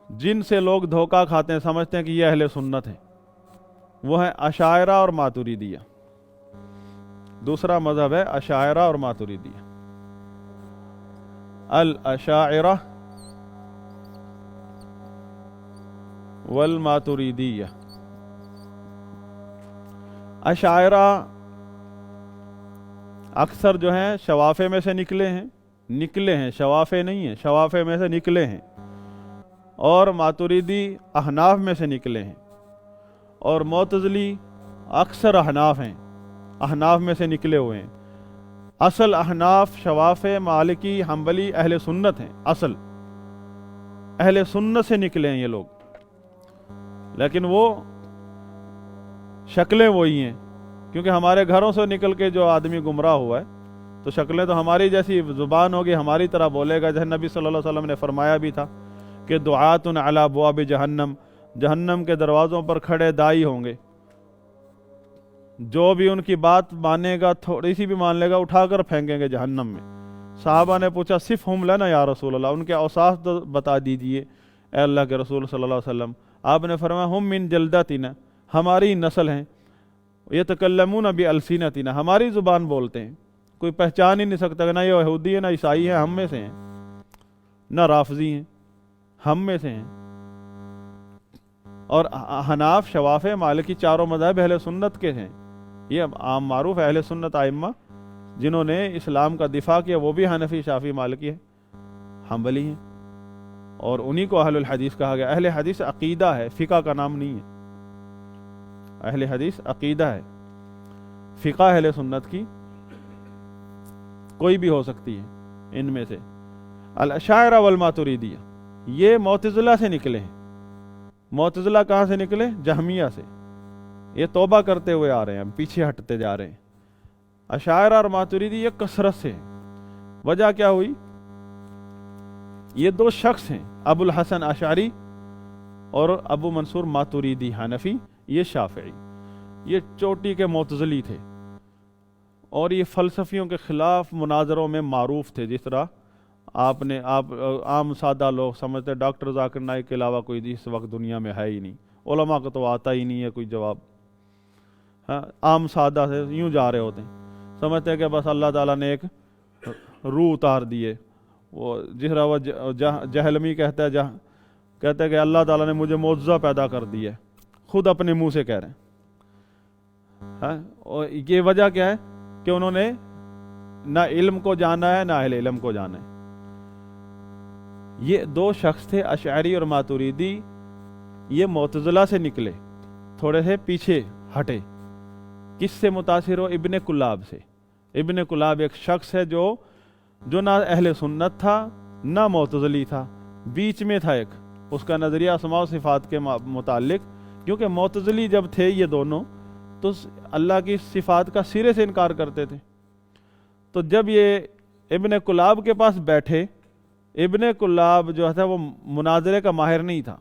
جن سے لوگ دھوکہ کھاتے ہیں، سمجھتے ہیں کہ یہ اہل سنت ہے، وہ ہے اشاعرہ اور ماتریدیہ. دوسرا مذہب ہے اشاعرہ اور ماتریدیہ. الاشاعرہ والماتریدیہ. اشاعرہ اکثر جو ہیں شوافے میں سے نکلے ہیں، شوافے نہیں ہیں، شوافے میں سے نکلے ہیں. اور ماتریدی احناف میں سے نکلے ہیں، اور معتزلی اکثر احناف ہیں. احناف میں سے نکلے ہوئے ہیں. اصل احناف، شوافع، مالکی، حنبلی اہل سنت ہیں، اصل اہل سنت سے نکلے ہیں یہ لوگ، لیکن وہ شکلیں وہی ہیں. کیونکہ ہمارے گھروں سے نکل کے جو آدمی گمراہ ہوا ہے تو شکلیں تو ہماری جیسی، زبان ہوگی ہماری طرح بولے گا. جیسے نبی صلی اللہ علیہ وسلم نے فرمایا بھی تھا کہ دعات علی ابواب جہنم، جہنم کے دروازوں پر کھڑے دائی ہوں گے، جو بھی ان کی بات مانے گا، تھوڑی سی بھی مان لے گا، اٹھا کر پھینکیں گے جہنم میں. صحابہ نے پوچھا صفہم لنا یا رسول اللہ، ان کے اوصاف تو بتا دیجئے اے اللہ کے رسول صلی اللہ علیہ وسلم. آپ نے فرمایا ہم من جلدتنا، ہماری نسل ہیں، یتکلمون بالسنتنا، ہماری زبان بولتے ہیں، کوئی پہچان ہی نہیں سکتا کہ نہ یہ یہودی ہے نہ عیسائی ہے، ہم میں سے ہیں، نہ رافضی ہیں، ہم میں سے ہیں. اور حناف، شوافع، مالکی چاروں مذاہب اہل سنت کے ہیں. یہ عام معروف اہل سنت ائمہ جنہوں نے اسلام کا دفاع کیا وہ بھی حنفی، شافعی، مالکی ہیں، حنبلی ہیں، اور انہی کو اہل الحدیث کہا گیا. اہل حدیث عقیدہ ہے، فقہ کا نام نہیں ہے. اہل حدیث عقیدہ ہے، فقہ اہل سنت کی کوئی بھی ہو سکتی ہے ان میں سے. الاشاعرہ والماتریدیہ یہ معتزلہ سے نکلے ہیں. معتزلہ کہاں سے نکلے؟ جہمیہ سے. یہ توبہ کرتے ہوئے آ رہے ہیں، پیچھے ہٹتے جا رہے ہیں. اشاعرہ اور ماتریدی یہ کثرت سے ہیں. وجہ کیا ہوئی؟ یہ دو شخص ہیں، ابو الحسن اشعری اور ابو منصور ماتریدی حنفی، یہ شافعی. یہ چوٹی کے معتزلی تھے اور یہ فلسفیوں کے خلاف مناظروں میں معروف تھے. جس طرح آپ عام سادہ لوگ سمجھتے ڈاکٹر ذاکر نائک کے علاوہ کوئی اس وقت دنیا میں ہے ہی نہیں، علماء کو تو آتا ہی نہیں ہے کوئی جواب. ہاں، عام سادہ سے یوں جا رہے ہوتے ہیں، سمجھتے ہیں کہ بس اللہ تعالیٰ نے ایک روح اتار دیے. وہ جس طرح وہ جہلمی کہتا ہے، کہتا ہے کہ اللہ تعالیٰ نے مجھے معجزہ پیدا کر دیا ہے، خود اپنے منہ سے کہہ رہے ہیں. ہاں، اور یہ وجہ کیا ہے کہ انہوں نے نہ علم کو جانا ہے نہ اہل علم کو جانا ہے. یہ دو شخص تھے اشعری اور ماتریدی. یہ معتزلہ سے نکلے، تھوڑے سے پیچھے ہٹے. کس سے متاثر ہو؟ ابن کلاب سے. ابن کلاب ایک شخص ہے جو نہ اہل سنت تھا نہ معتزلی تھا، بیچ میں تھا. ایک اس کا نظریہ اسماء و صفات کے متعلق، کیونکہ معتزلی جب تھے یہ دونوں تو اللہ کی صفات کا سرے سے انکار کرتے تھے. تو جب یہ ابن کلاب کے پاس بیٹھے، ابن کلاب جو تھا وہ مناظرے کا ماہر نہیں تھا،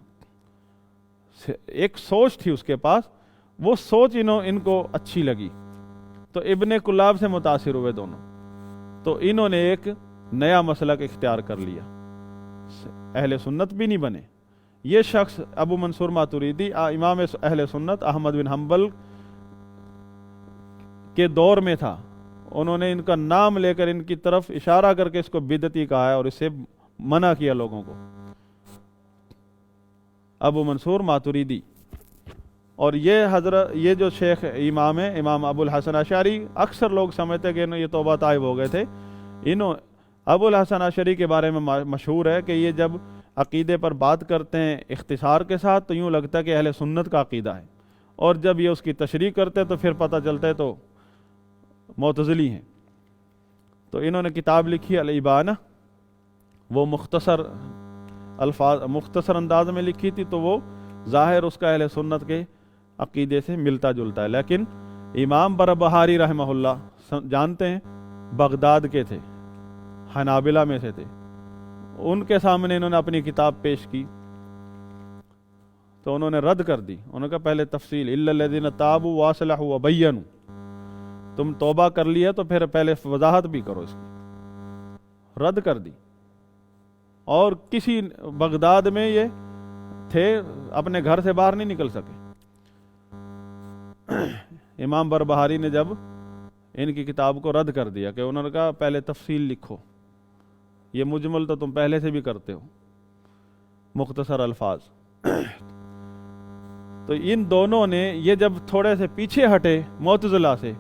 ایک سوچ تھی اس کے پاس، وہ سوچ ان کو اچھی لگی تو ابن کلاب سے متاثر ہوئے دونوں. تو انہوں نے ایک نیا مسلک اختیار کر لیا، اہل سنت بھی نہیں بنے. یہ شخص ابو منصور ماتریدی امام اہل سنت احمد بن حنبل کے دور میں تھا. انہوں نے ان کا نام لے کر ان کی طرف اشارہ کر کے اس کو بدعتی کہا ہے اور اسے منع کیا لوگوں کو. ابو منصور ماتریدی. اور یہ جو شیخ امام ہے، امام ابو الحسن اشعری، اکثر لوگ سمجھتے کہ یہ توبہ طائب ہو گئے تھے. ابو الحسن اشعری کے بارے میں مشہور ہے کہ یہ جب عقیدے پر بات کرتے ہیں اختصار کے ساتھ تو یوں لگتا ہے کہ اہل سنت کا عقیدہ ہے، اور جب یہ اس کی تشریح کرتے تو پھر پتہ چلتا ہے تو معتزلی ہیں. تو انہوں نے کتاب لکھی الابانہ، وہ مختصر انداز میں لکھی تھی، تو وہ ظاہر اس کا اہل سنت کے عقیدے سے ملتا جلتا ہے. لیکن امام بربہاری رحمہ اللہ جانتے ہیں بغداد کے تھے، حنابلہ میں سے تھے. ان کے سامنے انہوں نے اپنی کتاب پیش کی تو انہوں نے رد کر دی. انہوں نے کہا پہلے تفصیل الا الذین تابوا واصلحوا وبینوا، تم توبہ کر لیا تو پھر پہلے وضاحت بھی کرو اس کی. رد کر دی. اور کسی بغداد میں یہ تھے، اپنے گھر سے باہر نہیں نکل سکے. امام بربہاری نے جب ان کی کتاب کو رد کر دیا کہ انہوں نے کہا پہلے تفصیل لکھو، یہ مجمل تو تم پہلے سے بھی کرتے ہو، مختصر الفاظ. تو ان دونوں نے یہ جب تھوڑے سے پیچھے ہٹے معتزلہ سے،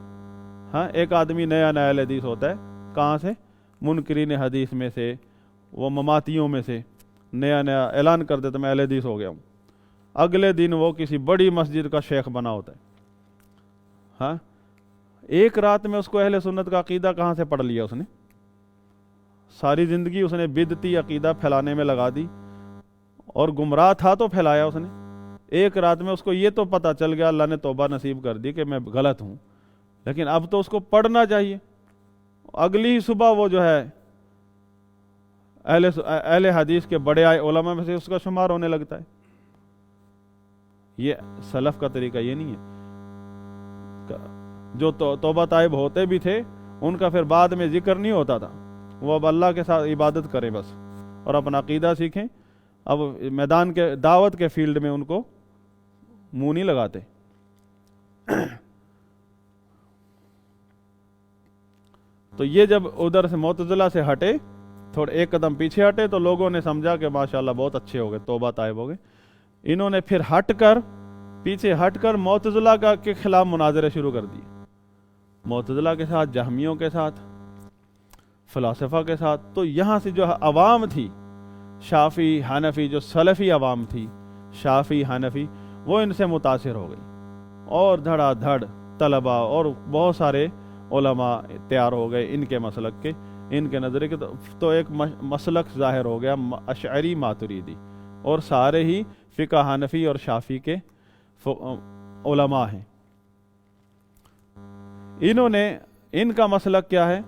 ہاں ایک آدمی نیا اہل حدیث ہوتا ہے، کہاں سے؟ منکرین حدیث میں سے، وہ مماتیوں میں سے نیا اعلان کر دیتا میں اہل حدیث ہو گیا ہوں. اگلے دن وہ کسی بڑی مسجد کا شیخ بنا ہوتا ہے. ہاں ایک رات میں اس کو اہل سنت کا عقیدہ کہاں سے پڑھ لیا اس نے؟ ساری زندگی اس نے بدعتی عقیدہ پھیلانے میں لگا دی، اور گمراہ تھا تو پھیلایا اس نے۔ ایک رات میں اس کو یہ تو پتہ چل گیا، اللہ نے توبہ نصیب کر دی کہ میں غلط ہوں، لیکن اب تو اس کو پڑھنا چاہیے۔ اگلی ہی صبح وہ جو ہے اہل حدیث کے بڑے آئے علماء میں سے اس کا شمار ہونے لگتا ہے۔ یہ سلف کا طریقہ یہ نہیں ہے۔ جو توبہ طائب ہوتے بھی تھے ان کا پھر بعد میں ذکر نہیں ہوتا تھا، وہ اب اللہ کے ساتھ عبادت کریں بس اور اپنا عقیدہ سیکھیں۔ اب میدان کے دعوت کے فیلڈ میں ان کو منہ نہیں لگاتے۔ تو یہ جب ادھر سے معتزلہ سے ہٹے، تھوڑے ایک قدم پیچھے ہٹے، تو لوگوں نے سمجھا کہ ماشاءاللہ بہت اچھے ہو گئے، توبہ طائب ہو گئے۔ انہوں نے پھر پیچھے ہٹ کر معتزلہ کے خلاف مناظرے شروع کر دیے، معتزلہ کے ساتھ، جہمیوں کے ساتھ، فلاسفہ کے ساتھ۔ تو یہاں سے جو عوام تھی شافعی حنفی، جو سلفی عوام تھی شافعی حنفی، وہ ان سے متاثر ہو گئی، اور دھڑا دھڑ طلبہ اور بہت سارے علماء تیار ہو گئے ان کے مسلک کے، ان کے نظریے کے۔ تو ایک مسلک ظاہر ہو گیا اشعری ماتریدی، اور سارے ہی فقہ حنفی اور شافعی کے علماء ہیں۔ انہوں نے، ان کا مسلک کیا ہے؟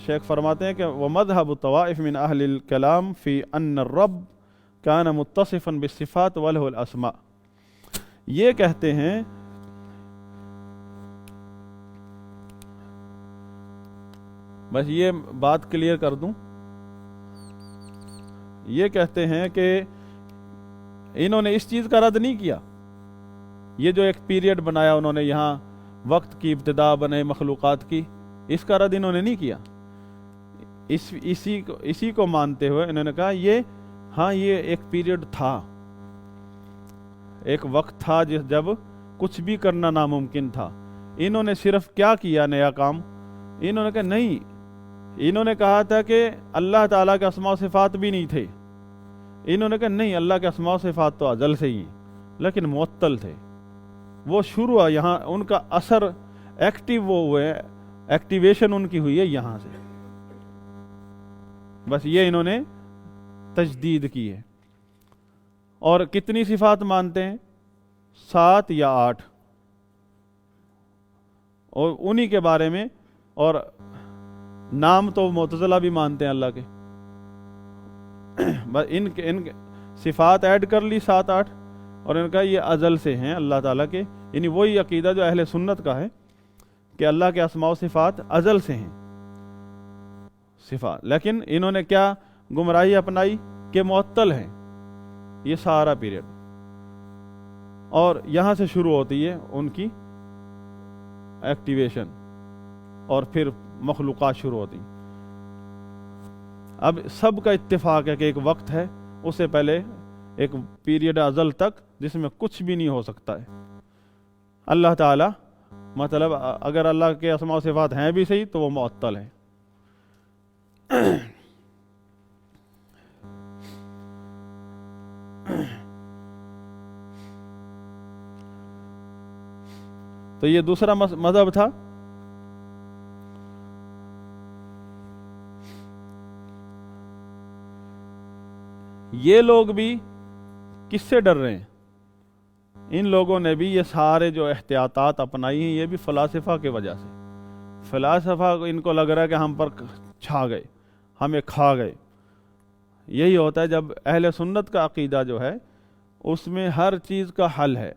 شیخ فرماتے ہیں کہ وَمَذْهَبُ الطَّوَائِفِ مِنْ أَهْلِ الْكَلَامِ فِي أَنَّ الرَّبَّ كَانَ مُتَّصِفًا بِالصِّفَاتِ وَلَهُ الْأَسْمَاءُ، یہ کہتے ہیں، بس یہ بات کلیئر کر دوں، یہ کہتے ہیں کہ انہوں نے اس چیز کا رد نہیں کیا، یہ جو ایک پیریڈ بنایا انہوں نے یہاں، وقت کی ابتدا بنے مخلوقات کی، اس کا رد انہوں نے نہیں کیا۔ اسی کو مانتے ہوئے انہوں نے کہا یہ ایک پیریڈ تھا، ایک وقت تھا جب کچھ بھی کرنا ناممکن تھا۔ انہوں نے صرف کیا کیا نیا کام؟ انہوں نے کہا نہیں، انہوں نے کہا تھا کہ اللہ تعالیٰ کے اسماء و صفات بھی نہیں تھے۔ انہوں نے کہا نہیں، اللہ کے اسماء و صفات تو ازل سے ہی ہیں، لیکن معطل تھے۔ وہ شروع ہے یہاں، ان کا اثر ایکٹیو وہ ہوئے، ایکٹیویشن ان کی ہوئی ہے یہاں سے، بس یہ انہوں نے تجدید کی ہے۔ اور کتنی صفات مانتے ہیں؟ 7 یا 8، اور انہی کے بارے میں، اور نام تو معتزلہ بھی مانتے ہیں اللہ کے، بس ان صفات ایڈ کر لی 7 8، اور ان کا یہ ازل سے ہیں اللہ تعالیٰ کے، یعنی وہی عقیدہ جو اہل سنت کا ہے کہ اللہ کے اسماء و صفات ازل سے ہیں صفات، لیکن انہوں نے کیا گمراہی اپنائی کہ معطل ہیں یہ سارا پیریڈ، اور یہاں سے شروع ہوتی ہے ان کی ایکٹیویشن، اور پھر مخلوقات شروع ہوتی ہیں۔ اب سب کا اتفاق ہے کہ ایک وقت ہے، اس سے پہلے ایک پیریڈ ازل تک جس میں کچھ بھی نہیں ہو سکتا ہے۔ اللہ تعالیٰ، مطلب اگر اللہ کے اسماء و صفات ہیں بھی صحیح تو وہ معطل ہیں۔ تو یہ دوسرا مذہب تھا۔ یہ لوگ بھی کس سے ڈر رہے ہیں؟ ان لوگوں نے بھی یہ سارے جو احتیاطات اپنائی ہیں یہ بھی فلاسفہ کی وجہ سے۔ فلاسفہ ان کو لگ رہا ہے کہ ہم پر چھا گئے، ہمیں کھا گئے۔ یہی ہوتا ہے جب اہل سنت کا عقیدہ جو ہے اس میں ہر چیز کا حل ہے،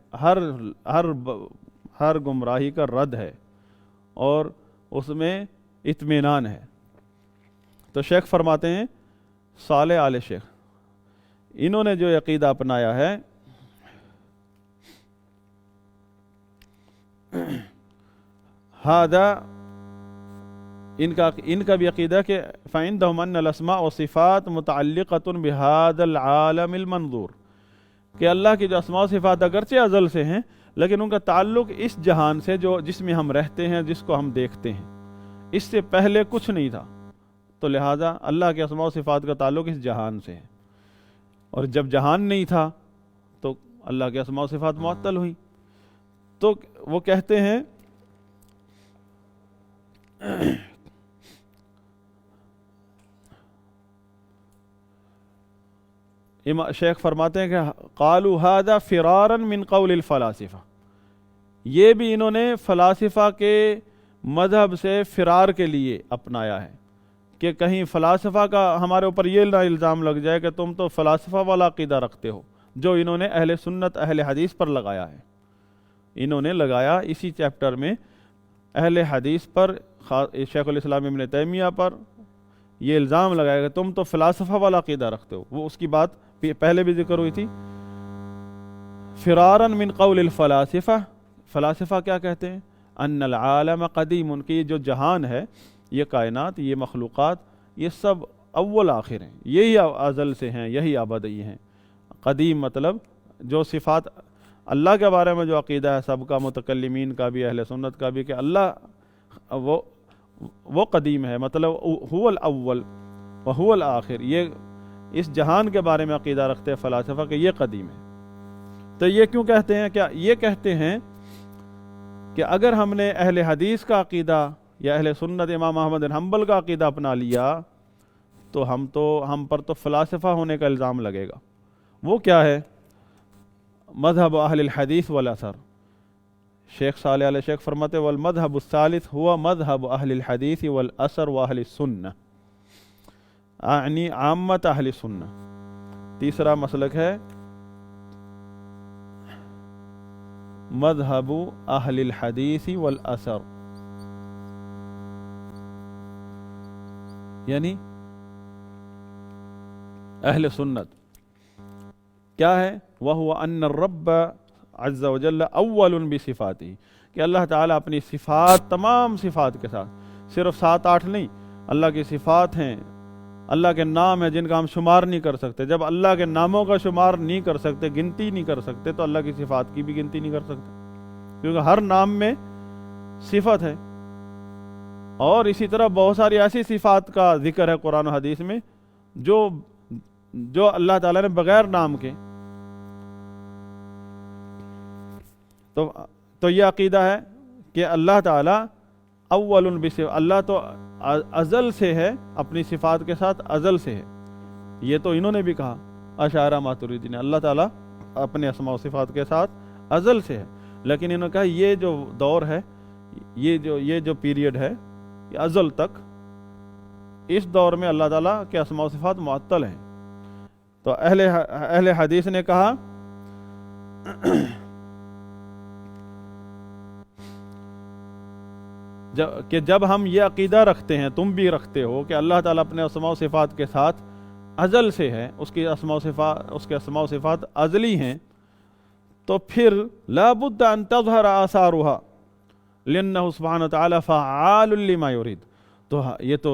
ہر گمراہی کا رد ہے، اور اس میں اطمینان ہے۔ تو شیخ فرماتے ہیں، صالح آل شیخ، انہوں نے جو عقیدہ اپنایا ہے ہذا، ان کا بھی عقیدہ کہ فَعِندَهُمْ أَنَّ الْأَسْمَاءَ وَصِفَاتُ مُتَعَلِّقَةٌ بِهَذَا الْعَالَمِ الْمَنظُورِ، کہ اللہ کی جو اسماء و صفات اگرچہ ازل سے ہیں لیکن ان کا تعلق اس جہان سے جس میں ہم رہتے ہیں، جس کو ہم دیکھتے ہیں، اس سے پہلے کچھ نہیں تھا، تو لہٰذا اللہ کے اسماء و صفات کا تعلق اس جہان سے ہے، اور جب جہان نہیں تھا تو اللہ کے اسماء و صفات معطل ہوئی۔ تو وہ کہتے ہیں شیخ فرماتے ہیں کہ قالوا هذا فرارا من قول الفلاسفہ، یہ بھی انہوں نے فلاسفہ کے مذہب سے فرار کے لیے اپنایا ہے کہ کہیں فلاسفہ کا ہمارے اوپر یہ نہ الزام لگ جائے کہ تم تو فلاسفہ والا عقیدہ رکھتے ہو، جو انہوں نے اہل سنت اہل حدیث پر لگایا ہے۔ انہوں نے لگایا اسی چیپٹر میں اہل حدیث پر، شیخ الاسلام ابن تیمیہ پر یہ الزام لگایا کہ تم تو فلاسفہ والا عقیدہ رکھتے ہو۔ وہ اس کی بات پہلے بھی ذکر ہوئی تھی، فرارا من قول الفلاسفہ، فلاسفہ کیا کہتے ہیں؟ ان العالم قدیم، کہ یہ جو جہان ہے، یہ کائنات، یہ مخلوقات، یہ سب اول آخر ہیں، یہی ازل سے ہیں، یہی ابدی ہیں۔ قدیم مطلب جو صفات اللہ کے بارے میں جو عقیدہ ہے سب کا، متکلمین کا بھی اہل سنت کا بھی، کہ اللہ وہ قدیم ہے، مطلب هو الاول وهو الآخر، یہ اس جہان کے بارے میں عقیدہ رکھتے ہیں فلاسفہ کہ یہ قدیم ہے۔ تو یہ کیوں کہتے ہیں؟ کیا یہ کہتے ہیں کہ اگر ہم نے اہل حدیث کا عقیدہ یا اہل سنت امام احمد بن حنبل کا عقیدہ اپنا لیا تو ہم پر تو فلاسفہ ہونے کا الزام لگے گا۔ وہ کیا ہے؟ مذہب اہل الحدیث والاثر۔ شیخ صالح علیہ شیخ فرماتے والمذہب الثالث ہوا مذہب اہل الحدیث والاثر واہل السنہ، یعنی عامت اہل سنہ۔ تیسرا مسلک ہے مذہب اہل الحدیث والاثر، یعنی اہل سنت کیا ہے؟ وَهُوَ أَنَّ الرَّبَّ عز وجل اول بصفاتی، کہ اللہ تعالیٰ اپنی صفات، تمام صفات کے ساتھ، صرف 7-8 نہیں، اللہ کی صفات ہیں، اللہ کے نام ہیں جن کا ہم شمار نہیں کر سکتے۔ جب اللہ کے ناموں کا شمار نہیں کر سکتے، گنتی نہیں کر سکتے، تو اللہ کی صفات کی بھی گنتی نہیں کر سکتے، کیونکہ ہر نام میں صفت ہے۔ اور اسی طرح بہت ساری ایسی صفات کا ذکر ہے قرآن و حدیث میں جو اللہ تعالیٰ نے بغیر نام کے، تو یہ عقیدہ ہے کہ اللہ تعالیٰ اول بصفات، اللہ تو ازل سے ہے، اپنی صفات کے ساتھ ازل سے ہے۔ یہ تو انہوں نے بھی کہا اشاعرہ ماتریدی نے، اللہ تعالیٰ اپنے اسماء و صفات کے ساتھ ازل سے ہے، لیکن انہوں نے کہا یہ جو دور ہے، یہ جو پیریڈ ہے، یہ ازل تک، اس دور میں اللہ تعالیٰ کے اسماء و صفات معطل ہیں۔ تو اہل حدیث نے کہا کہ جب ہم یہ عقیدہ رکھتے ہیں، تم بھی رکھتے ہو، کہ اللہ تعالیٰ اپنے اسماء و صفات کے ساتھ ازل سے ہے، اس کے اسماء و صفات ازلی ہیں، تو پھر لا بد ان تظہر آثارها لأنہ سبحانہ وتعالی فعال لما یرید، تو یہ تو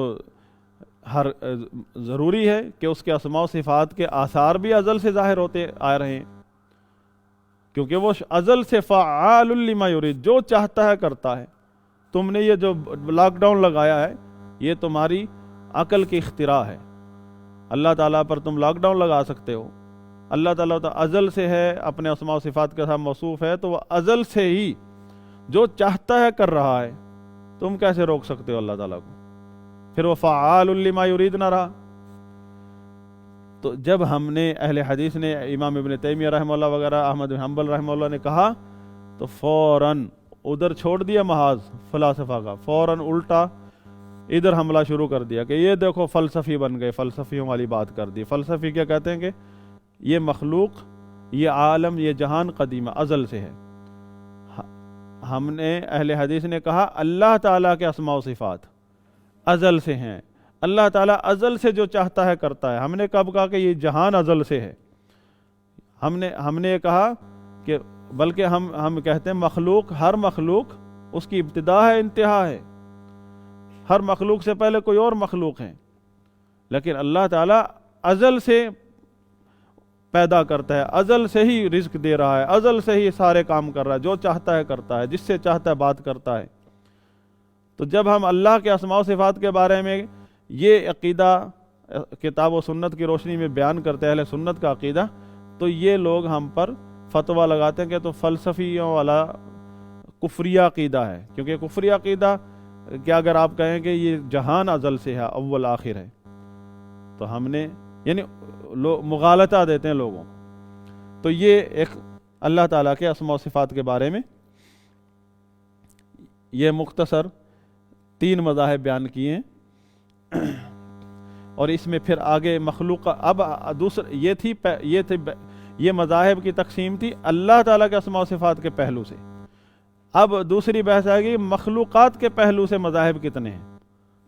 ہر ضروری ہے کہ اس کے اسماء و صفات کے آثار بھی ازل سے ظاہر ہوتے آ رہے ہیں، کیونکہ وہ ازل سے فعال لما یرید، جو چاہتا ہے کرتا ہے۔ تم نے یہ جو لاک ڈاؤن لگایا ہے، یہ تمہاری عقل کی اختراع ہے۔ اللہ تعالیٰ پر تم لاک ڈاؤن لگا سکتے ہو، اللہ تعالیٰ تو ازل سے ہے، اپنے اسماء و صفات کے ساتھ موصوف ہے، تو وہ ازل سے ہی جو چاہتا ہے کر رہا ہے، تم کیسے روک سکتے ہو اللہ تعالیٰ کو؟ پھر وہ فعال لما یرید نہ رہا۔ تو جب ہم نے اہل حدیث نے، امام ابن تیمیہ رحمہ اللہ وغیرہ، احمد بن حنبل رحمہ اللہ نے کہا، تو فوراً ادھر چھوڑ دیا محاذ فلاسفہ کا، فوراً الٹا ادھر حملہ شروع کر دیا کہ یہ دیکھو فلسفی بن گئے، فلسفیوں والی بات کر دی۔ فلسفی کیا کہتے ہیں کہ یہ مخلوق، یہ عالم، یہ جہان قدیم ازل سے ہے۔ ہم نے اہل حدیث نے کہا اللہ تعالیٰ کے اسماء و صفات ازل سے ہیں، اللہ تعالیٰ ازل سے جو چاہتا ہے کرتا ہے۔ ہم نے کب کہا کہ یہ جہان ازل سے ہے؟ ہم نے یہ کہا کہ بلکہ ہم کہتے ہیں مخلوق، ہر مخلوق اس کی ابتدا ہے، انتہا ہے، ہر مخلوق سے پہلے کوئی اور مخلوق ہے، لیکن اللہ تعالیٰ ازل سے پیدا کرتا ہے، ازل سے ہی رزق دے رہا ہے، ازل سے ہی سارے کام کر رہا ہے، جو چاہتا ہے کرتا ہے، جس سے چاہتا ہے بات کرتا ہے۔ تو جب ہم اللہ کے اسماء و صفات کے بارے میں یہ عقیدہ کتاب و سنت کی روشنی میں بیان کرتے ہیں، اہل سنت کا عقیدہ، تو یہ لوگ ہم پر فتویٰ لگاتے ہیں کہ تو فلسفیوں والا کفریہ عقیدہ ہے، کیونکہ کفریہ عقیدہ کہ اگر آپ کہیں کہ یہ جہان ازل سے ہے، اول آخر ہے، تو ہم نے یعنی مغالطہ دیتے ہیں لوگوں کو۔ تو یہ ایک اللہ تعالیٰ کے اسماء و صفات کے بارے میں یہ مختصر 3 مذاہب بیان کیے ہیں، اور اس میں پھر آگے مخلوق اب یہ مذاہب کی تقسیم تھی اللہ تعالیٰ کے اسماء و صفات کے پہلو سے۔ اب دوسری بحث آئے گی مخلوقات کے پہلو سے مذاہب کتنے ہیں،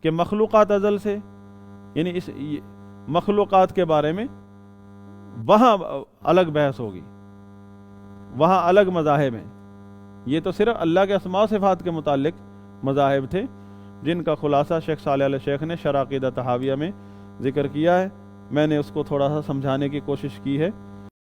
کہ مخلوقات ازل سے، یعنی اس مخلوقات کے بارے میں وہاں الگ بحث ہوگی، وہاں الگ مذاہب ہیں۔ یہ تو صرف اللہ کے اسماء و صفات کے متعلق مذاہب تھے، جن کا خلاصہ شیخ صالح علیہ شیخ نے شرح عقیدہ طحاویہ میں ذکر کیا ہے۔ میں نے اس کو تھوڑا سا سمجھانے کی کوشش کی ہے۔